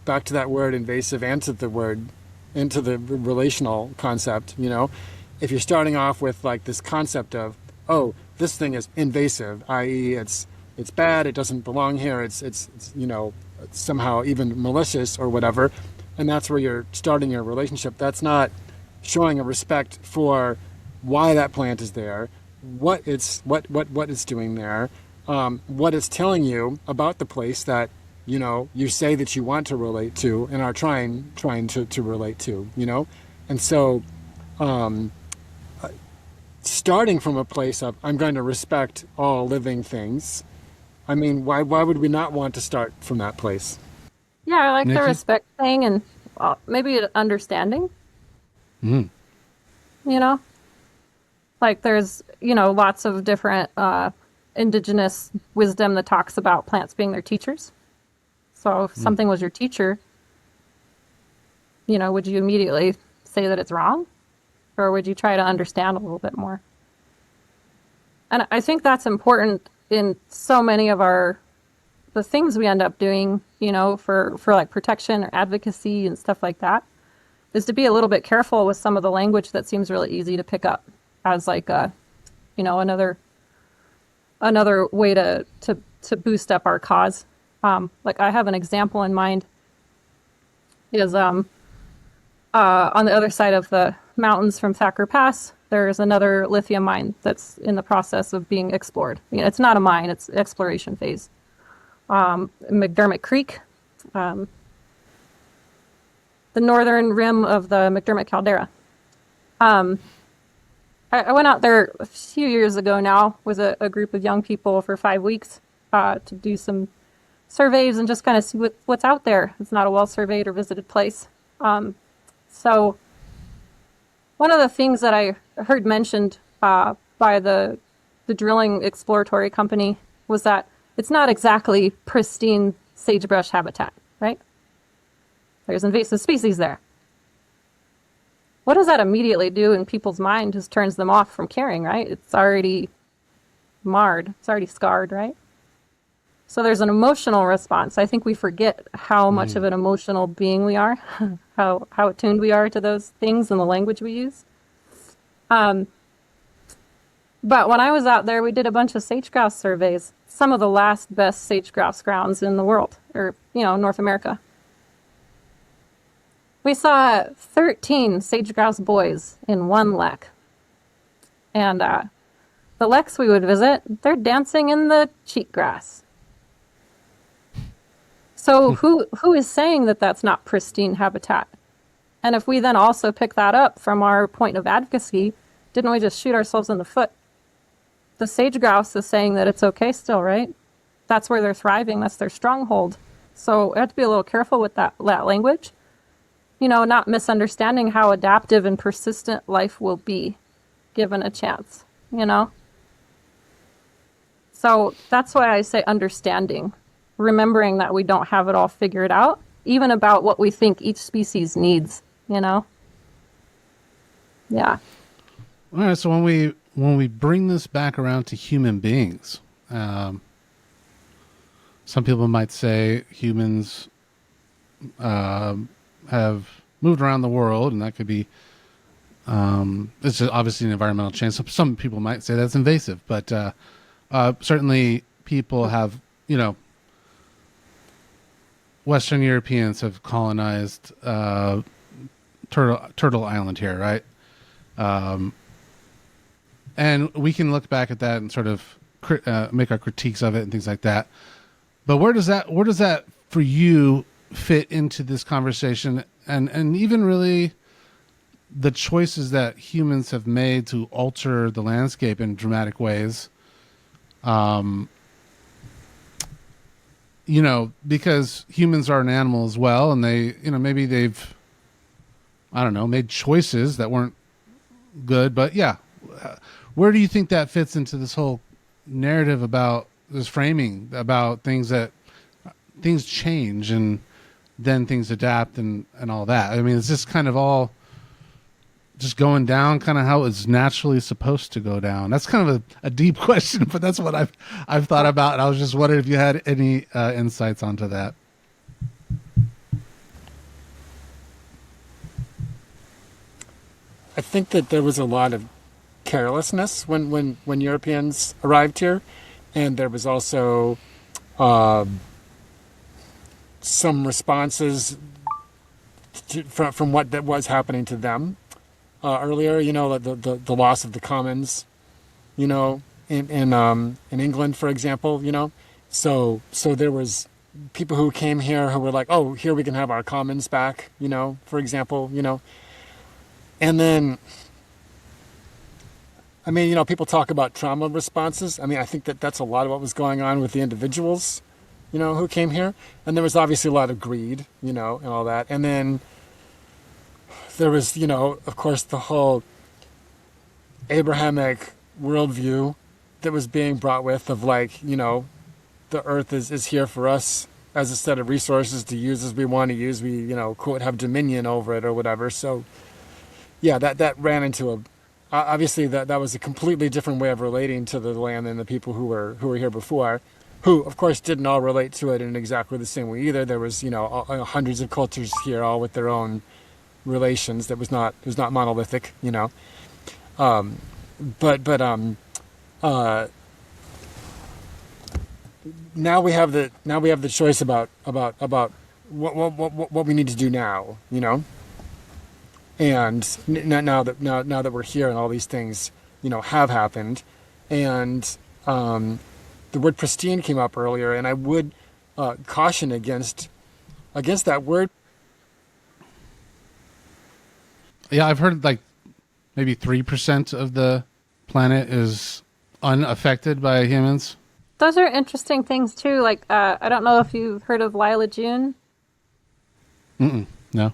back to that word invasive and to the relational concept, if you're starting off with like this concept of, oh, this thing is invasive, i.e. it's bad, it doesn't belong here, it's somehow even malicious or whatever, and that's where you're starting your relationship. That's not showing a respect for why that plant is there, what it's doing there, what it's telling you about the place that you say that you want to relate to and are trying to relate to, and so starting from a place of I'm going to respect all living things. I mean, why would we not want to start from that place?
Yeah, I like
Nikki?
the respect thing and maybe understanding. Like there's, lots of different indigenous wisdom that talks about plants being their teachers. So if something was your teacher, would you immediately say that it's wrong? Or would you try to understand a little bit more? And I think that's important in so many of the things we end up doing, for like protection or advocacy and stuff like that, is to be a little bit careful with some of the language that seems really easy to pick up as like another way to boost up our cause. Like I have an example in mind is on the other side of the mountains from Thacker Pass, there's another lithium mine that's in the process of being explored. It's not a mine, it's exploration phase. McDermott Creek, the northern rim of the McDermott caldera. I went out there a few years ago now with a group of young people for 5 weeks to do some surveys and just kind of see what's out there. It's not a well-surveyed or visited place. So one of the things that I heard mentioned by the drilling exploratory company was that it's not exactly pristine sagebrush habitat, right? There's invasive species there. What does that immediately do in people's mind? Just turns them off from caring, right? It's already marred. It's already scarred, right? So there's an emotional response. I think we forget how much of an emotional being we are, how attuned we are to those things and the language we use. But when I was out there, we did a bunch of sage-grouse surveys. Some of the last best sage-grouse grounds in the world, or, North America. We saw 13 sage-grouse boys in one lek. And the leks we would visit, they're dancing in the cheatgrass. So who is saying that that's not pristine habitat? And if we then also pick that up from our point of advocacy, didn't we just shoot ourselves in the foot? The sage-grouse is saying that it's okay still, right? That's where they're thriving. That's their stronghold. So we have to be a little careful with that language. Not misunderstanding how adaptive and persistent life will be given a chance, So that's why I say understanding, remembering that we don't have it all figured out, even about what we think each species needs, you know? Yeah.
All right. So when we bring this back around to human beings, some people might say humans have moved around the world, and that could be it's just obviously an environmental change. So some people might say that's invasive, but certainly people have, you know, Western Europeans have colonized Turtle Island here, right? And we can look back at that and sort of make our critiques of it and things like that. But where does that for you fit into this conversation, and even really the choices that humans have made to alter the landscape in dramatic ways? You know, because humans are an animal as well, and they, you know, maybe they've, I don't know, made choices that weren't good. But yeah, where do you think that fits into this whole narrative about this framing about things change and then things adapt and all that? I mean, it's just kind of all just going down kind of how it's naturally supposed to go down. That's kind of a deep question, but that's what I've thought about. And I was just wondering if you had any insights onto that.
I think that there was a lot of carelessness when Europeans arrived here, and there was also some responses from what that was happening to them earlier. You know, the loss of the commons. You know, in England, for example. You know, so there was people who came here who were like, oh, here we can have our commons back. You know, for example. You know, and then. I mean, you know, people talk about trauma responses. I mean, I think that that's a lot of what was going on with the individuals, you know, who came here. And there was obviously a lot of greed, you know, and all that. And then there was, you know, of course, the whole Abrahamic worldview that was being brought with of like, you know, the earth is here for us as a set of resources to use as we want to use. We, you know, quote, have dominion over it or whatever. So, yeah, that ran into a... Obviously, that was a completely different way of relating to the land than the people who were here before, who, of course, didn't all relate to it in exactly the same way either. There was, you know, hundreds of cultures here, all with their own relations. It was not monolithic, you know. Now we have the choice about what we need to do now, you know. And now that we're here and all these things, you know, have happened, and the word pristine came up earlier, and I would caution against that word.
Yeah, I've heard like maybe 3% of the planet is unaffected by humans.
Those are interesting things too. Like, I don't know if you've heard of Lila June.
No.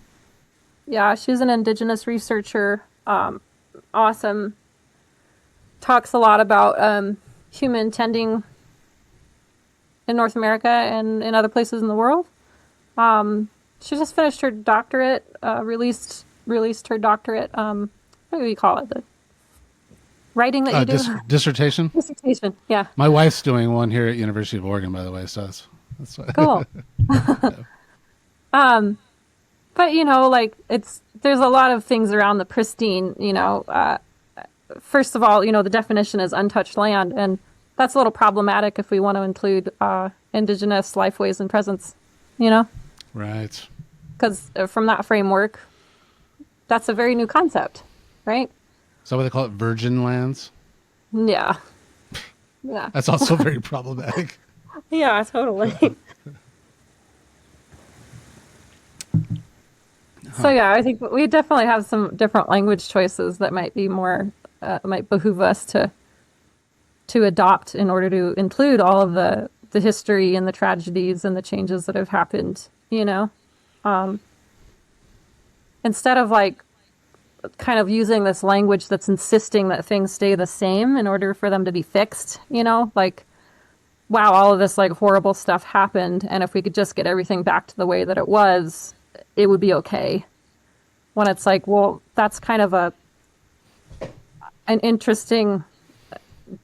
Yeah, she's an indigenous researcher. Awesome. Talks a lot about human tending in North America and in other places in the world. She just finished her doctorate, released her doctorate. What do you call it? The writing that you do?
Dissertation?
Dissertation, yeah.
My wife's doing one here at University of Oregon, by the way, so that's what...
Cool. But, you know, like, there's a lot of things around the pristine, you know. First of all, you know, the definition is untouched land, and that's a little problematic if we want to include indigenous lifeways and presence, you know?
Right.
Because from that framework, that's a very new concept, right?
Is that what they call it, virgin lands?
Yeah. Yeah.
That's also very problematic.
Yeah, totally. So yeah, I think we definitely have some different language choices that might be more, might behoove us to adopt in order to include all of the history and the tragedies and the changes that have happened, you know? Instead of like kind of using this language that's insisting that things stay the same in order for them to be fixed, you know? Like wow, all of this like horrible stuff happened, and if we could just get everything back to the way that it was, it would be okay. When it's like, well, that's kind of an interesting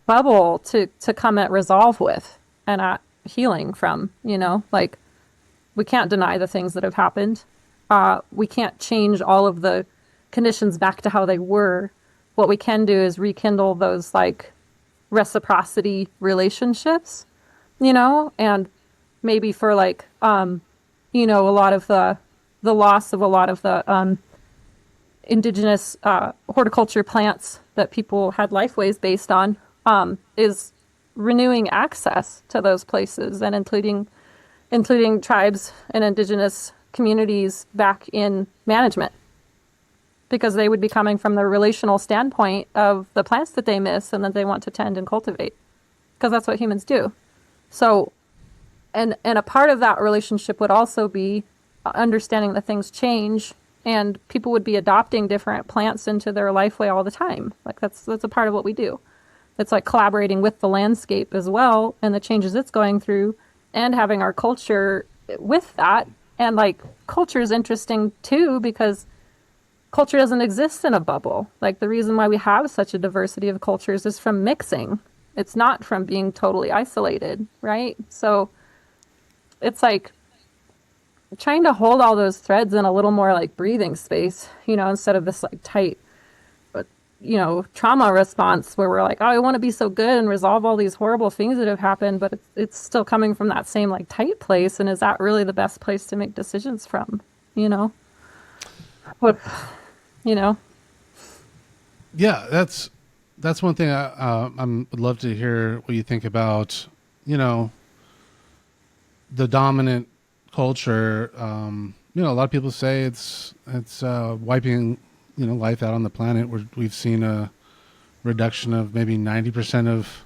bubble to come at resolve with and at healing from, like, we can't deny the things that have happened. We can't change all of the conditions back to how they were. What we can do is rekindle those like reciprocity relationships, and maybe for like, a lot of the loss of a lot of the indigenous horticulture plants that people had lifeways based on, is renewing access to those places and including tribes and indigenous communities back in management, because they would be coming from the relational standpoint of the plants that they miss and that they want to tend and cultivate, because that's what humans do. So, and a part of that relationship would also be understanding that things change, and people would be adopting different plants into their lifeway all the time. Like that's a part of what we do. It's like collaborating with the landscape as well and the changes it's going through, and having our culture with that. And like culture is interesting too, because culture doesn't exist in a bubble. Like the reason why we have such a diversity of cultures is from mixing. It's not from being totally isolated, right? So it's like trying to hold all those threads in a little more like breathing space, instead of this like tight, trauma response where we're like, oh, I want to be so good and resolve all these horrible things that have happened, but it's still coming from that same like tight place. And is that really the best place to make decisions from, What,
Yeah, that's one thing I would love to hear what you think about, the dominant culture. A lot of people say it's wiping, life out on the planet. We've seen a reduction of maybe 90% of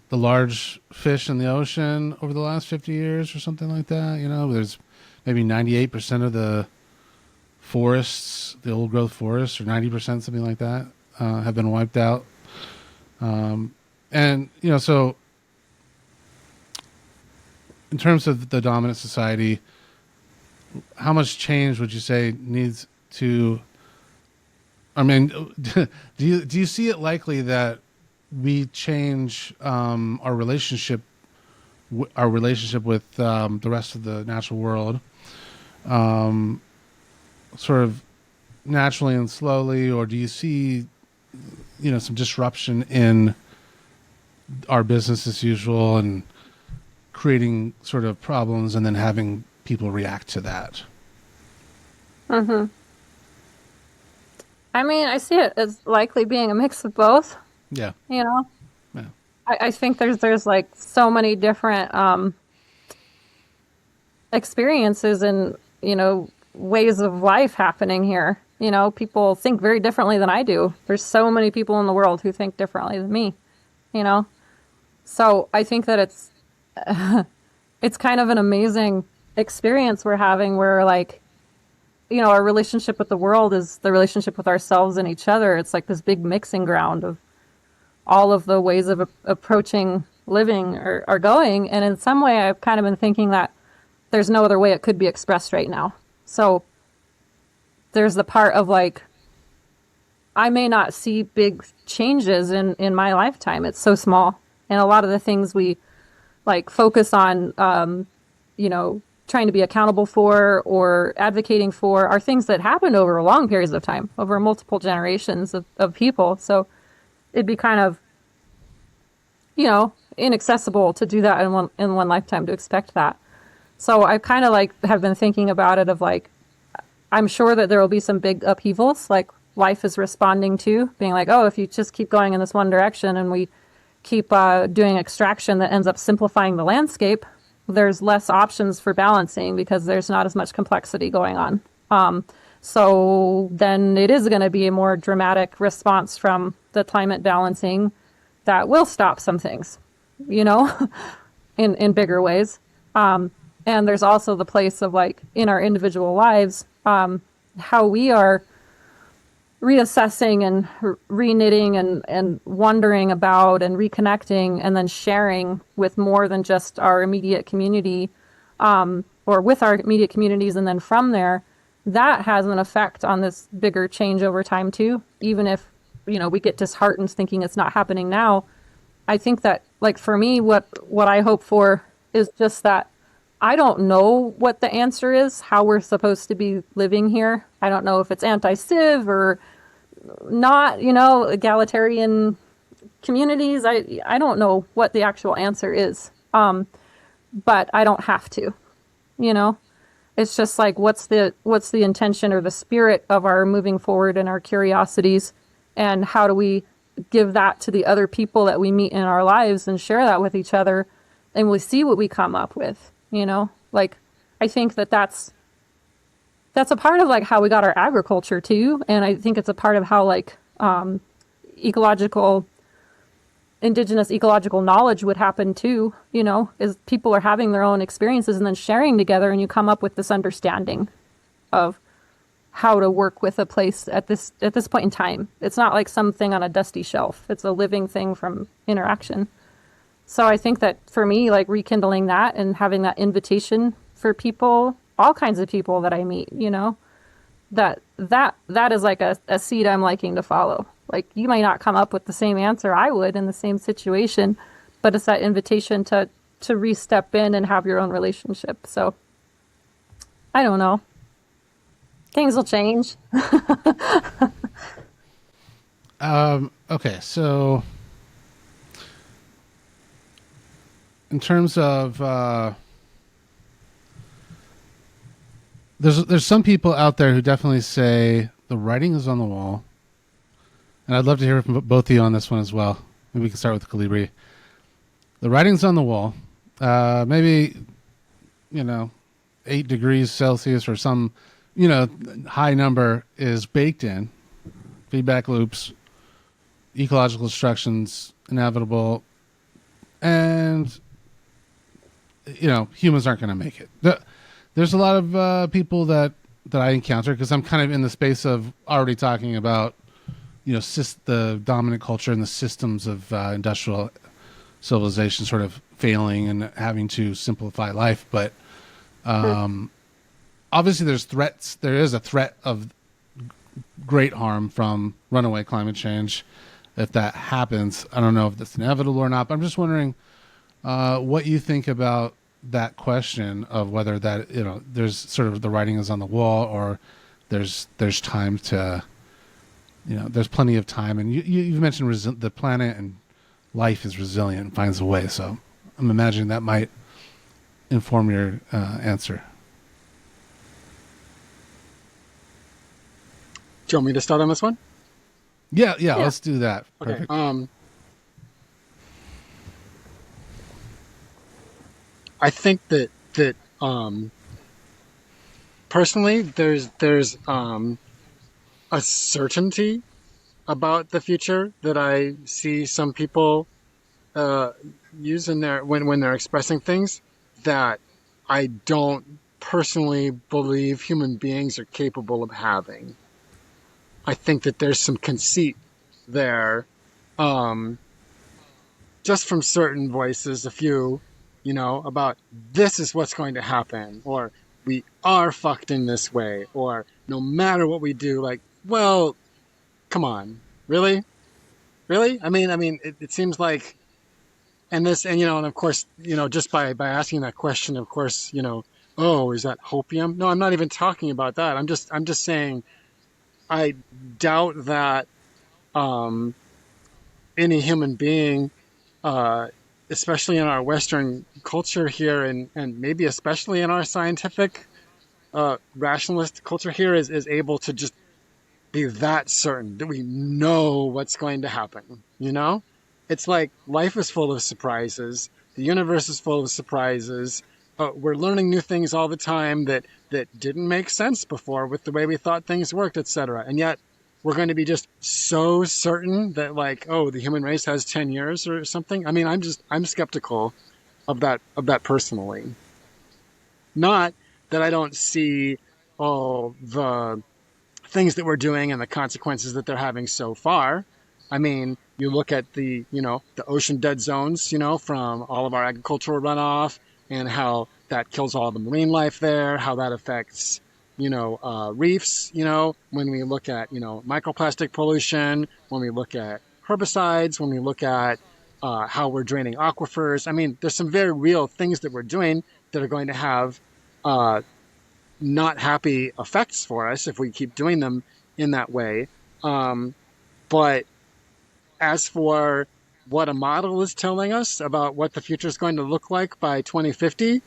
the large fish in the ocean over the last 50 years or something like that. There's maybe 98% of the forests, the old growth forests, or 90%, something like that, have been wiped out. So in terms of the dominant society, how much change would you say needs to, do you see it likely that we change our relationship with the rest of the natural world, sort of naturally and slowly, or do you see, some disruption in our business as usual and creating sort of problems and then having people react to that?
Mm-hmm. I see it as likely being a mix of both.
Yeah.
Yeah.
I
think there's like so many different experiences and, ways of life happening here. People think very differently than I do. There's so many people in the world who think differently than me, So I think that it's kind of an amazing experience we're having where like, our relationship with the world is the relationship with ourselves and each other. It's like this big mixing ground of all of the ways of approaching living are going. And in some way, I've kind of been thinking that there's no other way it could be expressed right now. So there's the part of like, I may not see big changes in my lifetime. It's so small. And a lot of the things we like focus on, trying to be accountable for or advocating for are things that happened over long periods of time, over multiple generations of people. So it'd be kind of, inaccessible to do that in one lifetime, to expect that. So I kind of like have been thinking about it of like, I'm sure that there will be some big upheavals, like life is responding to, being like, oh, if you just keep going in this one direction and we keep doing extraction that ends up simplifying the landscape, there's less options for balancing because there's not as much complexity going on. So then it is going to be a more dramatic response from the climate balancing that will stop some things, in bigger ways. And there's also the place of like in our individual lives, how we are reassessing and re-knitting and wondering about and reconnecting and then sharing with more than just our immediate community, or with our immediate communities, and then from there, that has an effect on this bigger change over time too. Even if, we get disheartened thinking it's not happening now, I think that, like, for me, what I hope for is just that I don't know what the answer is, how we're supposed to be living here. I don't know if it's anti-civ or not, egalitarian communities. I don't know what the actual answer is. But I don't have to, It's just like, what's the intention or the spirit of our moving forward and our curiosities, and how do we give that to the other people that we meet in our lives and share that with each other, and we see what we come up with, Like, I think that's a part of, like, how we got our agriculture too, and I think it's a part of how, like, indigenous ecological knowledge would happen too, is people are having their own experiences and then sharing together, and you come up with this understanding of how to work with a place at this point in time. It's not like something on a dusty shelf. It's a living thing from interaction. So I think that for me, like, rekindling that and having that invitation for people, all kinds of people that I meet, that is like a seed I'm liking to follow. Like, you might not come up with the same answer I would in the same situation, but it's that invitation to re-step in and have your own relationship. So I don't know. Things will change.
Okay, so in terms of there's some people out there who definitely say the writing is on the wall, and I'd love to hear from both of you on this one as well. Maybe we can start with Kollibri. The writing's on the wall. Maybe 8 degrees Celsius or some high number is baked in. Feedback loops, ecological destruction's inevitable, and humans aren't going to make it. There's a lot of people that I encounter, because I'm kind of in the space of already talking about the dominant culture and the systems of industrial civilization sort of failing and having to simplify life. But obviously there's threats. There is a threat of great harm from runaway climate change. If that happens, I don't know if that's inevitable or not, but I'm just wondering what you think about that question of whether that, there's sort of the writing is on the wall, or there's time to, there's plenty of time. And you've mentioned the planet and life is resilient and finds a way. So I'm imagining that might inform your answer.
Do you want me to start on this one?
Yeah. Let's do that.
Okay.
Perfect.
I think that personally, there's a certainty about the future that I see some people use in their when they're expressing things that I don't personally believe human beings are capable of having. I think that there's some conceit there, just from certain voices, a few, about this is what's going to happen, or we are fucked in this way, or no matter what we do, like, well, come on, really? I mean, it seems like, and of course, just by asking that question, of course, oh, is that hopium? No, I'm not even talking about that. I'm just saying, I doubt that any human being, especially in our Western culture here, and maybe especially in our scientific rationalist culture here, is able to just be that certain that we know what's going to happen. It's like life is full of surprises. The universe is full of surprises. We're learning new things all the time that didn't make sense before with the way we thought things worked, etc. And yet we're going to be just so certain that, like, oh, the human race has 10 years or something. I mean, I'm skeptical of that personally. Not that I don't see all the things that we're doing and the consequences that they're having so far. I mean, you look at the ocean dead zones, from all of our agricultural runoff, and how that kills all the marine life there, how that affects, reefs, when we look at, microplastic pollution, when we look at herbicides, when we look at how we're draining aquifers. I mean, there's some very real things that we're doing that are going to have not happy effects for us if we keep doing them in that way. But as for what a model is telling us about what the future is going to look like by 2050,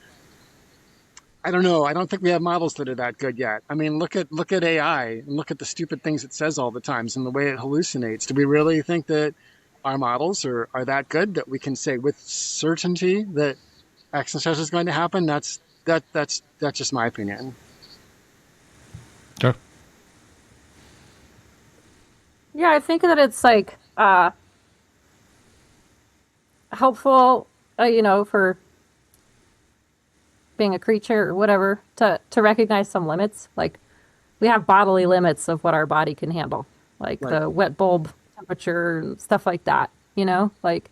I don't know. I don't think we have models that are that good yet. I mean, look at AI and look at the stupid things it says all the times and the way it hallucinates. Do we really think that our models are that good that we can say with certainty that X and such is going to happen? That's just my opinion.
Sure.
Yeah, I think that it's like helpful, for being a creature or whatever, to recognize some limits. Like, we have bodily limits of what our body can handle, like
Right.
the wet bulb temperature and stuff like that. Like,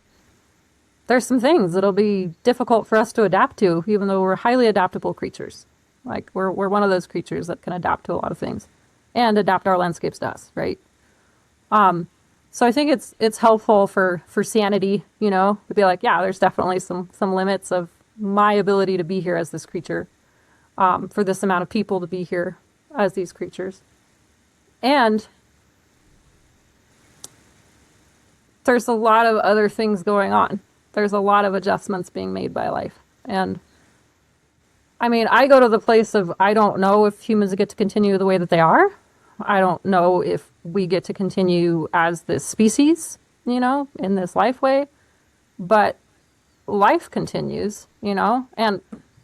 there's some things that'll be difficult for us to adapt to, even though we're highly adaptable creatures. Like, we're one of those creatures that can adapt to a lot of things and adapt our landscapes to us, right? So I think it's helpful for sanity, to be like, yeah, there's definitely some limits of my ability to be here as this creature, for this amount of people to be here as these creatures. And there's a lot of other things going on. There's a lot of adjustments being made by life. And I mean, I go to the place of, I don't know if humans get to continue the way that they are. I don't know if we get to continue as this species, in this life way, but life continues, and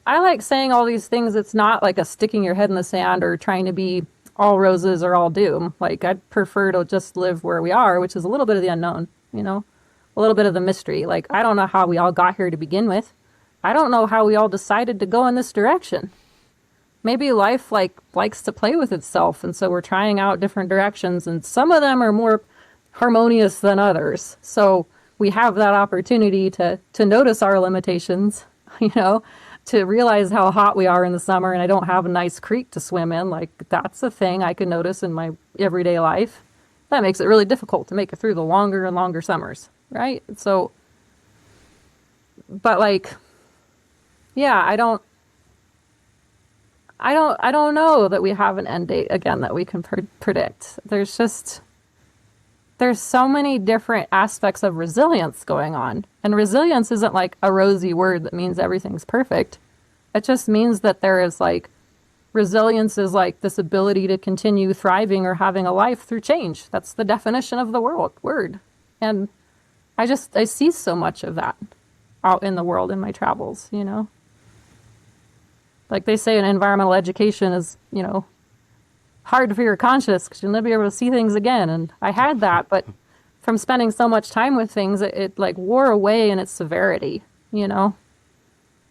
I like saying all these things. It's not like a sticking your head in the sand or trying to be all roses or all doom. Like, I'd prefer to just live where we are, which is a little bit of the unknown, a little bit of the mystery. Like, I don't know how we all got here to begin with. I don't know how we all decided to go in this direction. Maybe life likes to play with itself, and so we're trying out different directions, and some of them are more harmonious than others. So we have that opportunity to notice our limitations, to realize how hot we are in the summer, and I don't have a nice creek to swim in. Like, that's a thing I can notice in my everyday life. That makes it really difficult to make it through the longer and longer summers, right? So, but like, yeah, I don't know that we have an end date again that we can predict. There's so many different aspects of resilience going on. And resilience isn't like a rosy word that means everything's perfect. It just means that there is like, resilience is like this ability to continue thriving or having a life through change. That's the definition of the word. And I see so much of that out in the world in my travels, Like they say in environmental education is, hard for your conscience because you'll never be able to see things again. And I had that, but from spending so much time with things, it like wore away in its severity,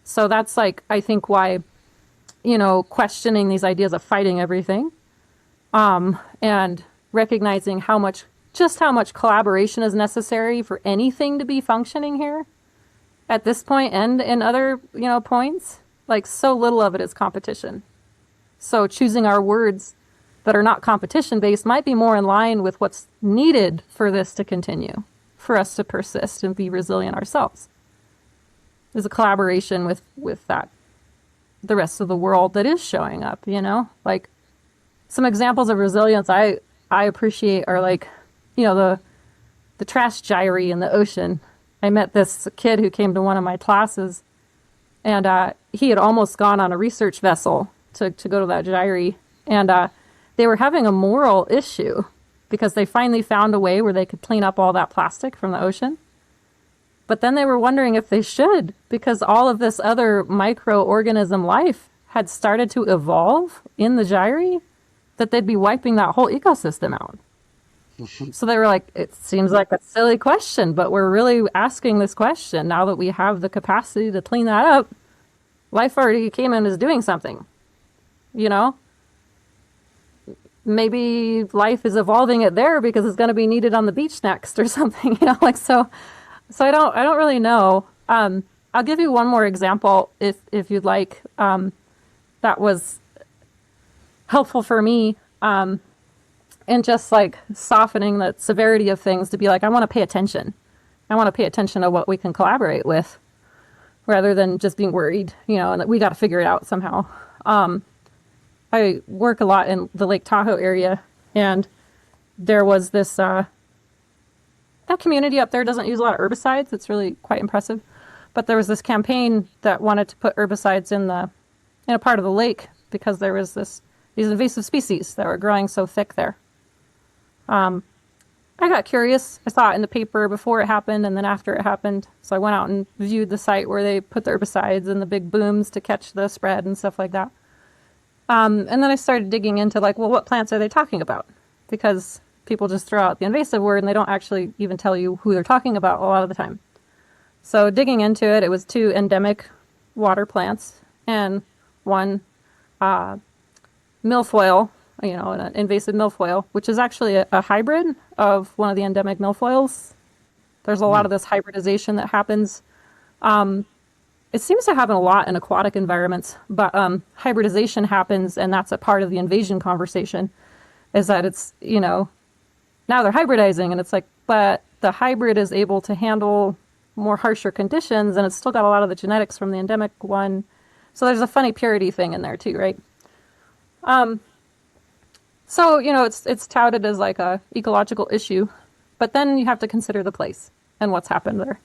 So that's like, I think why, questioning these ideas of fighting everything, and recognizing how much collaboration is necessary for anything to be functioning here at this point and in other, points. Like, so little of it is competition. So choosing our words that are not competition-based might be more in line with what's needed for this to continue, for us to persist and be resilient ourselves. There's a collaboration with that, the rest of the world that is showing up, Like, some examples of resilience I appreciate are like, the trash gyre in the ocean. I met this kid who came to one of my classes, and he had almost gone on a research vessel to go to that gyre. And they were having a moral issue because they finally found a way where they could clean up all that plastic from the ocean. But then they were wondering if they should, because all of this other microorganism life had started to evolve in the gyre, that they'd be wiping that whole ecosystem out. So they were like, it seems like a silly question, but we're really asking this question now that we have the capacity to clean that up. Life already came in as doing something, maybe life is evolving it there because it's going to be needed on the beach next or something, like so. So I don't really know. I'll give you one more example if you'd like. That was helpful for me in just like softening the severity of things to be like, I want to pay attention. I want to pay attention to what we can collaborate with rather than just being worried, and that we got to figure it out somehow. I work a lot in the Lake Tahoe area, and there was this, that community up there doesn't use a lot of herbicides. It's really quite impressive. But there was this campaign that wanted to put herbicides in a part of the lake because there was these invasive species that were growing so thick there. I got curious. I saw it in the paper before it happened and then after it happened. So I went out and viewed the site where they put the herbicides and the big booms to catch the spread and stuff like that. And then I started digging into like, well, what plants are they talking about? Because people just throw out the invasive word and they don't actually even tell you who they're talking about a lot of the time. So digging into it, it was 2 endemic water plants and 1 milfoil, an invasive milfoil, which is actually a hybrid of one of the endemic milfoils. There's a lot of this hybridization that happens. It seems to happen a lot in aquatic environments, but hybridization happens, and that's a part of the invasion conversation, is that it's, now they're hybridizing, and it's like, but the hybrid is able to handle more harsher conditions, and it's still got a lot of the genetics from the endemic one. So there's a funny purity thing in there too, right? So, it's touted as like a ecological issue, but then you have to consider the place and what's happened there.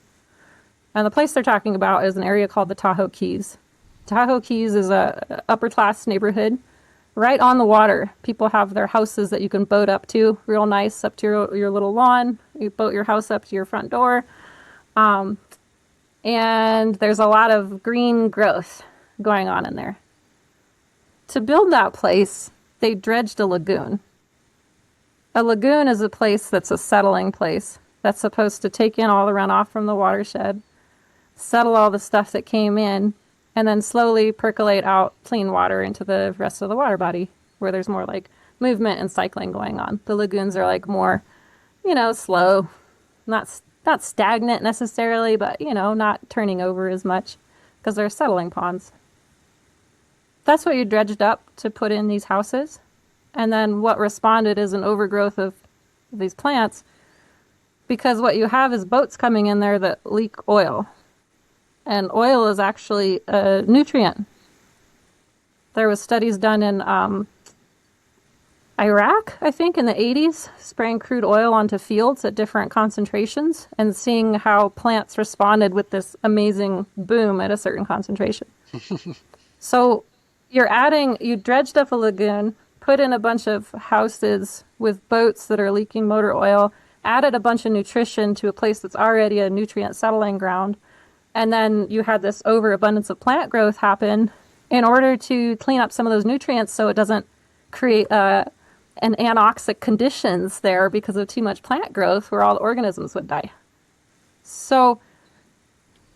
And the place they're talking about is an area called the Tahoe Keys. Tahoe Keys is a upper class neighborhood right on the water. People have their houses that you can boat up to, real nice, up to your little lawn. You boat your house up to your front door. And there's a lot of green growth going on in there. To build that place, they dredged a lagoon. A lagoon is a place that's a settling place that's supposed to take in all the runoff from the watershed, settle all the stuff that came in, and then slowly percolate out clean water into the rest of the water body where there's more like movement and cycling going on. The lagoons are like more, slow, not stagnant necessarily, but, not turning over as much because they're settling ponds. That's what you dredged up to put in these houses. And then what responded is an overgrowth of these plants, because what you have is boats coming in there that leak oil. And oil is actually a nutrient. There was studies done in Iraq, I think, in the 80s, spraying crude oil onto fields at different concentrations and seeing how plants responded with this amazing boom at a certain concentration. So you dredged up a lagoon, put in a bunch of houses with boats that are leaking motor oil, added a bunch of nutrition to a place that's already a nutrient settling ground, and then you had this overabundance of plant growth happen in order to clean up some of those nutrients so it doesn't create an anoxic conditions there because of too much plant growth where all the organisms would die. So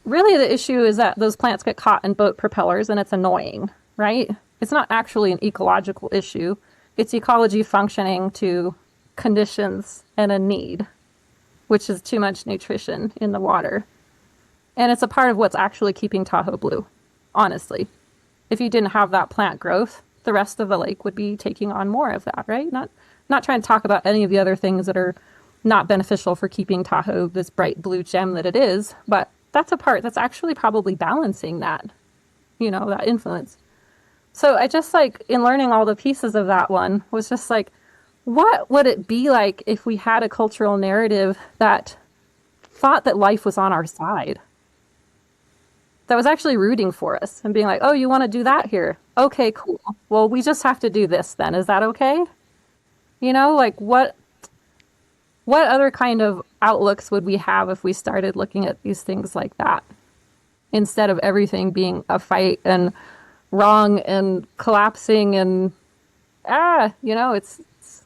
really the issue is that those plants get caught in boat propellers and it's annoying, right? It's not actually an ecological issue. It's ecology functioning to conditions and a need, which is too much nutrition in the water. And it's a part of what's actually keeping Tahoe blue, honestly. If you didn't have that plant growth, the rest of the lake would be taking on more of that, right? Not trying to talk about any of the other things that are not beneficial for keeping Tahoe this bright blue gem that it is, but that's a part that's actually probably balancing that, that influence. So I just in learning all the pieces of that one was just what would it be like if we had a cultural narrative that thought that life was on our side? That was actually rooting for us and being like, oh, you want to do that here? Okay, cool. Well, we just have to do this then. Is that okay? What other kind of outlooks would we have if we started looking at these things like that? Instead of everything being a fight and wrong and collapsing and, it's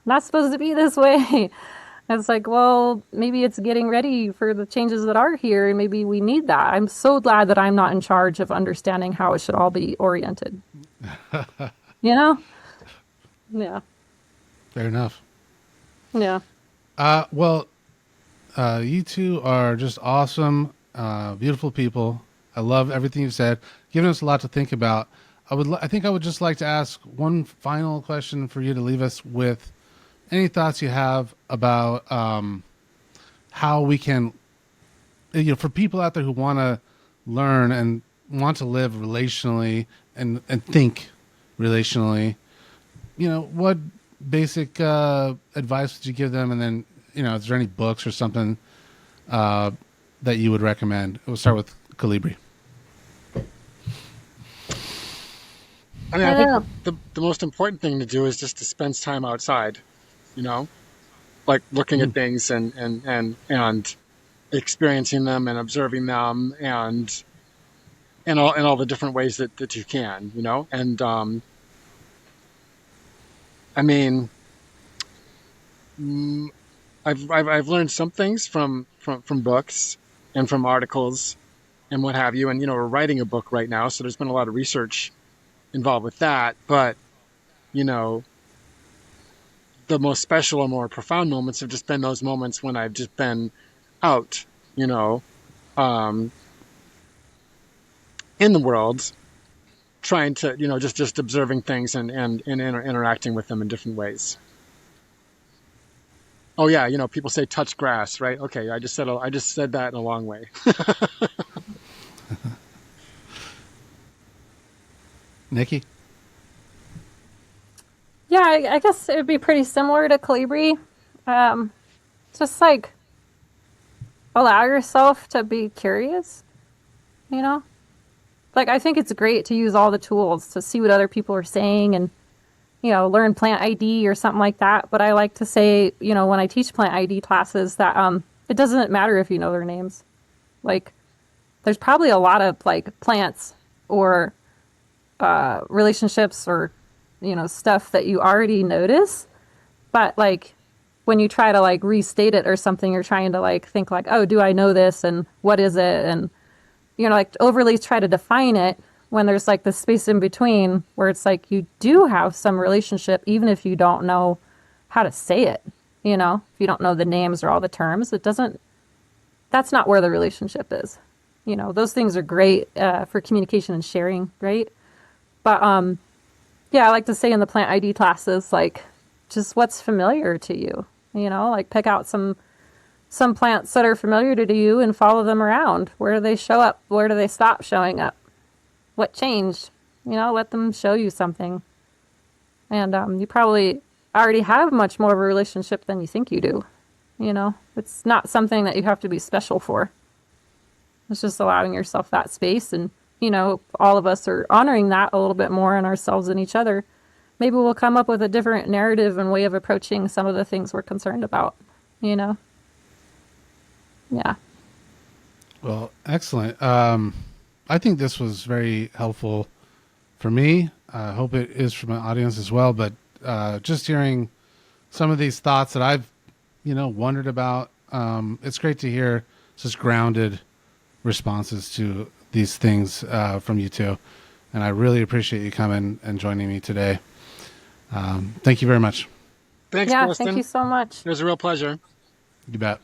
not supposed to be this way. It's well, maybe it's getting ready for the changes that are here, and maybe we need that. I'm so glad that I'm not in charge of understanding how it should all be oriented. Yeah.
Fair enough.
Yeah.
Well, you two are just awesome, beautiful people. I love everything you've said, giving us a lot to think about. I think I would just like to ask one final question for you to leave us with. Any thoughts you have about how we can, for people out there who want to learn and want to live relationally and think relationally, what basic advice would you give them? And then, is there any books or something that you would recommend? We'll start with Kollibri.
I mean, I think the most important thing to do is just to spend time outside, like looking at things and experiencing them and observing them and all the different ways that you can, and I mean, I've learned some things from books and from articles and what have you, and we're writing a book right now, so there's been a lot of research involved with that, but the most special or more profound moments have just been those moments when I've just been out, in the world, trying to, just observing things and interacting with them in different ways. Oh yeah, people say touch grass, right? Okay, I just said that in a long way.
Nikki?
Yeah, I guess it would be pretty similar to Kollibri. Just like allow yourself to be curious, Like, I think it's great to use all the tools to see what other people are saying and, learn plant ID or something like that. But I like to say, when I teach plant ID classes that it doesn't matter if you know their names. Like, there's probably a lot of, like, plants or relationships or stuff that you already notice, but like when you try to like restate it or something, you're trying to like think like, oh, do I know this and what is it, and like overly try to define it when there's like the space in between where it's like you do have some relationship even if you don't know how to say it. If you don't know the names or all the terms, that's not where the relationship is. Those things are great for communication and sharing, right? But yeah, I like to say in the plant ID classes, like, just what's familiar to you, like pick out some plants that are familiar to you and follow them around. Where do they show up? Where do they stop showing up? What changed? Let them show you something. And you probably already have much more of a relationship than you think you do. It's not something that you have to be special for. It's just allowing yourself that space, and all of us are honoring that a little bit more in ourselves and each other. Maybe we'll come up with a different narrative and way of approaching some of the things we're concerned about, Yeah.
Well, excellent. I think this was very helpful for me. I hope it is for my audience as well. But just hearing some of these thoughts that I've, wondered about, it's great to hear such grounded responses to these things from you two, and I really appreciate you coming and joining me today. Thank you very much.
Thanks,
Yeah,
Justin.
thank you so much.
It was a real pleasure.
You bet.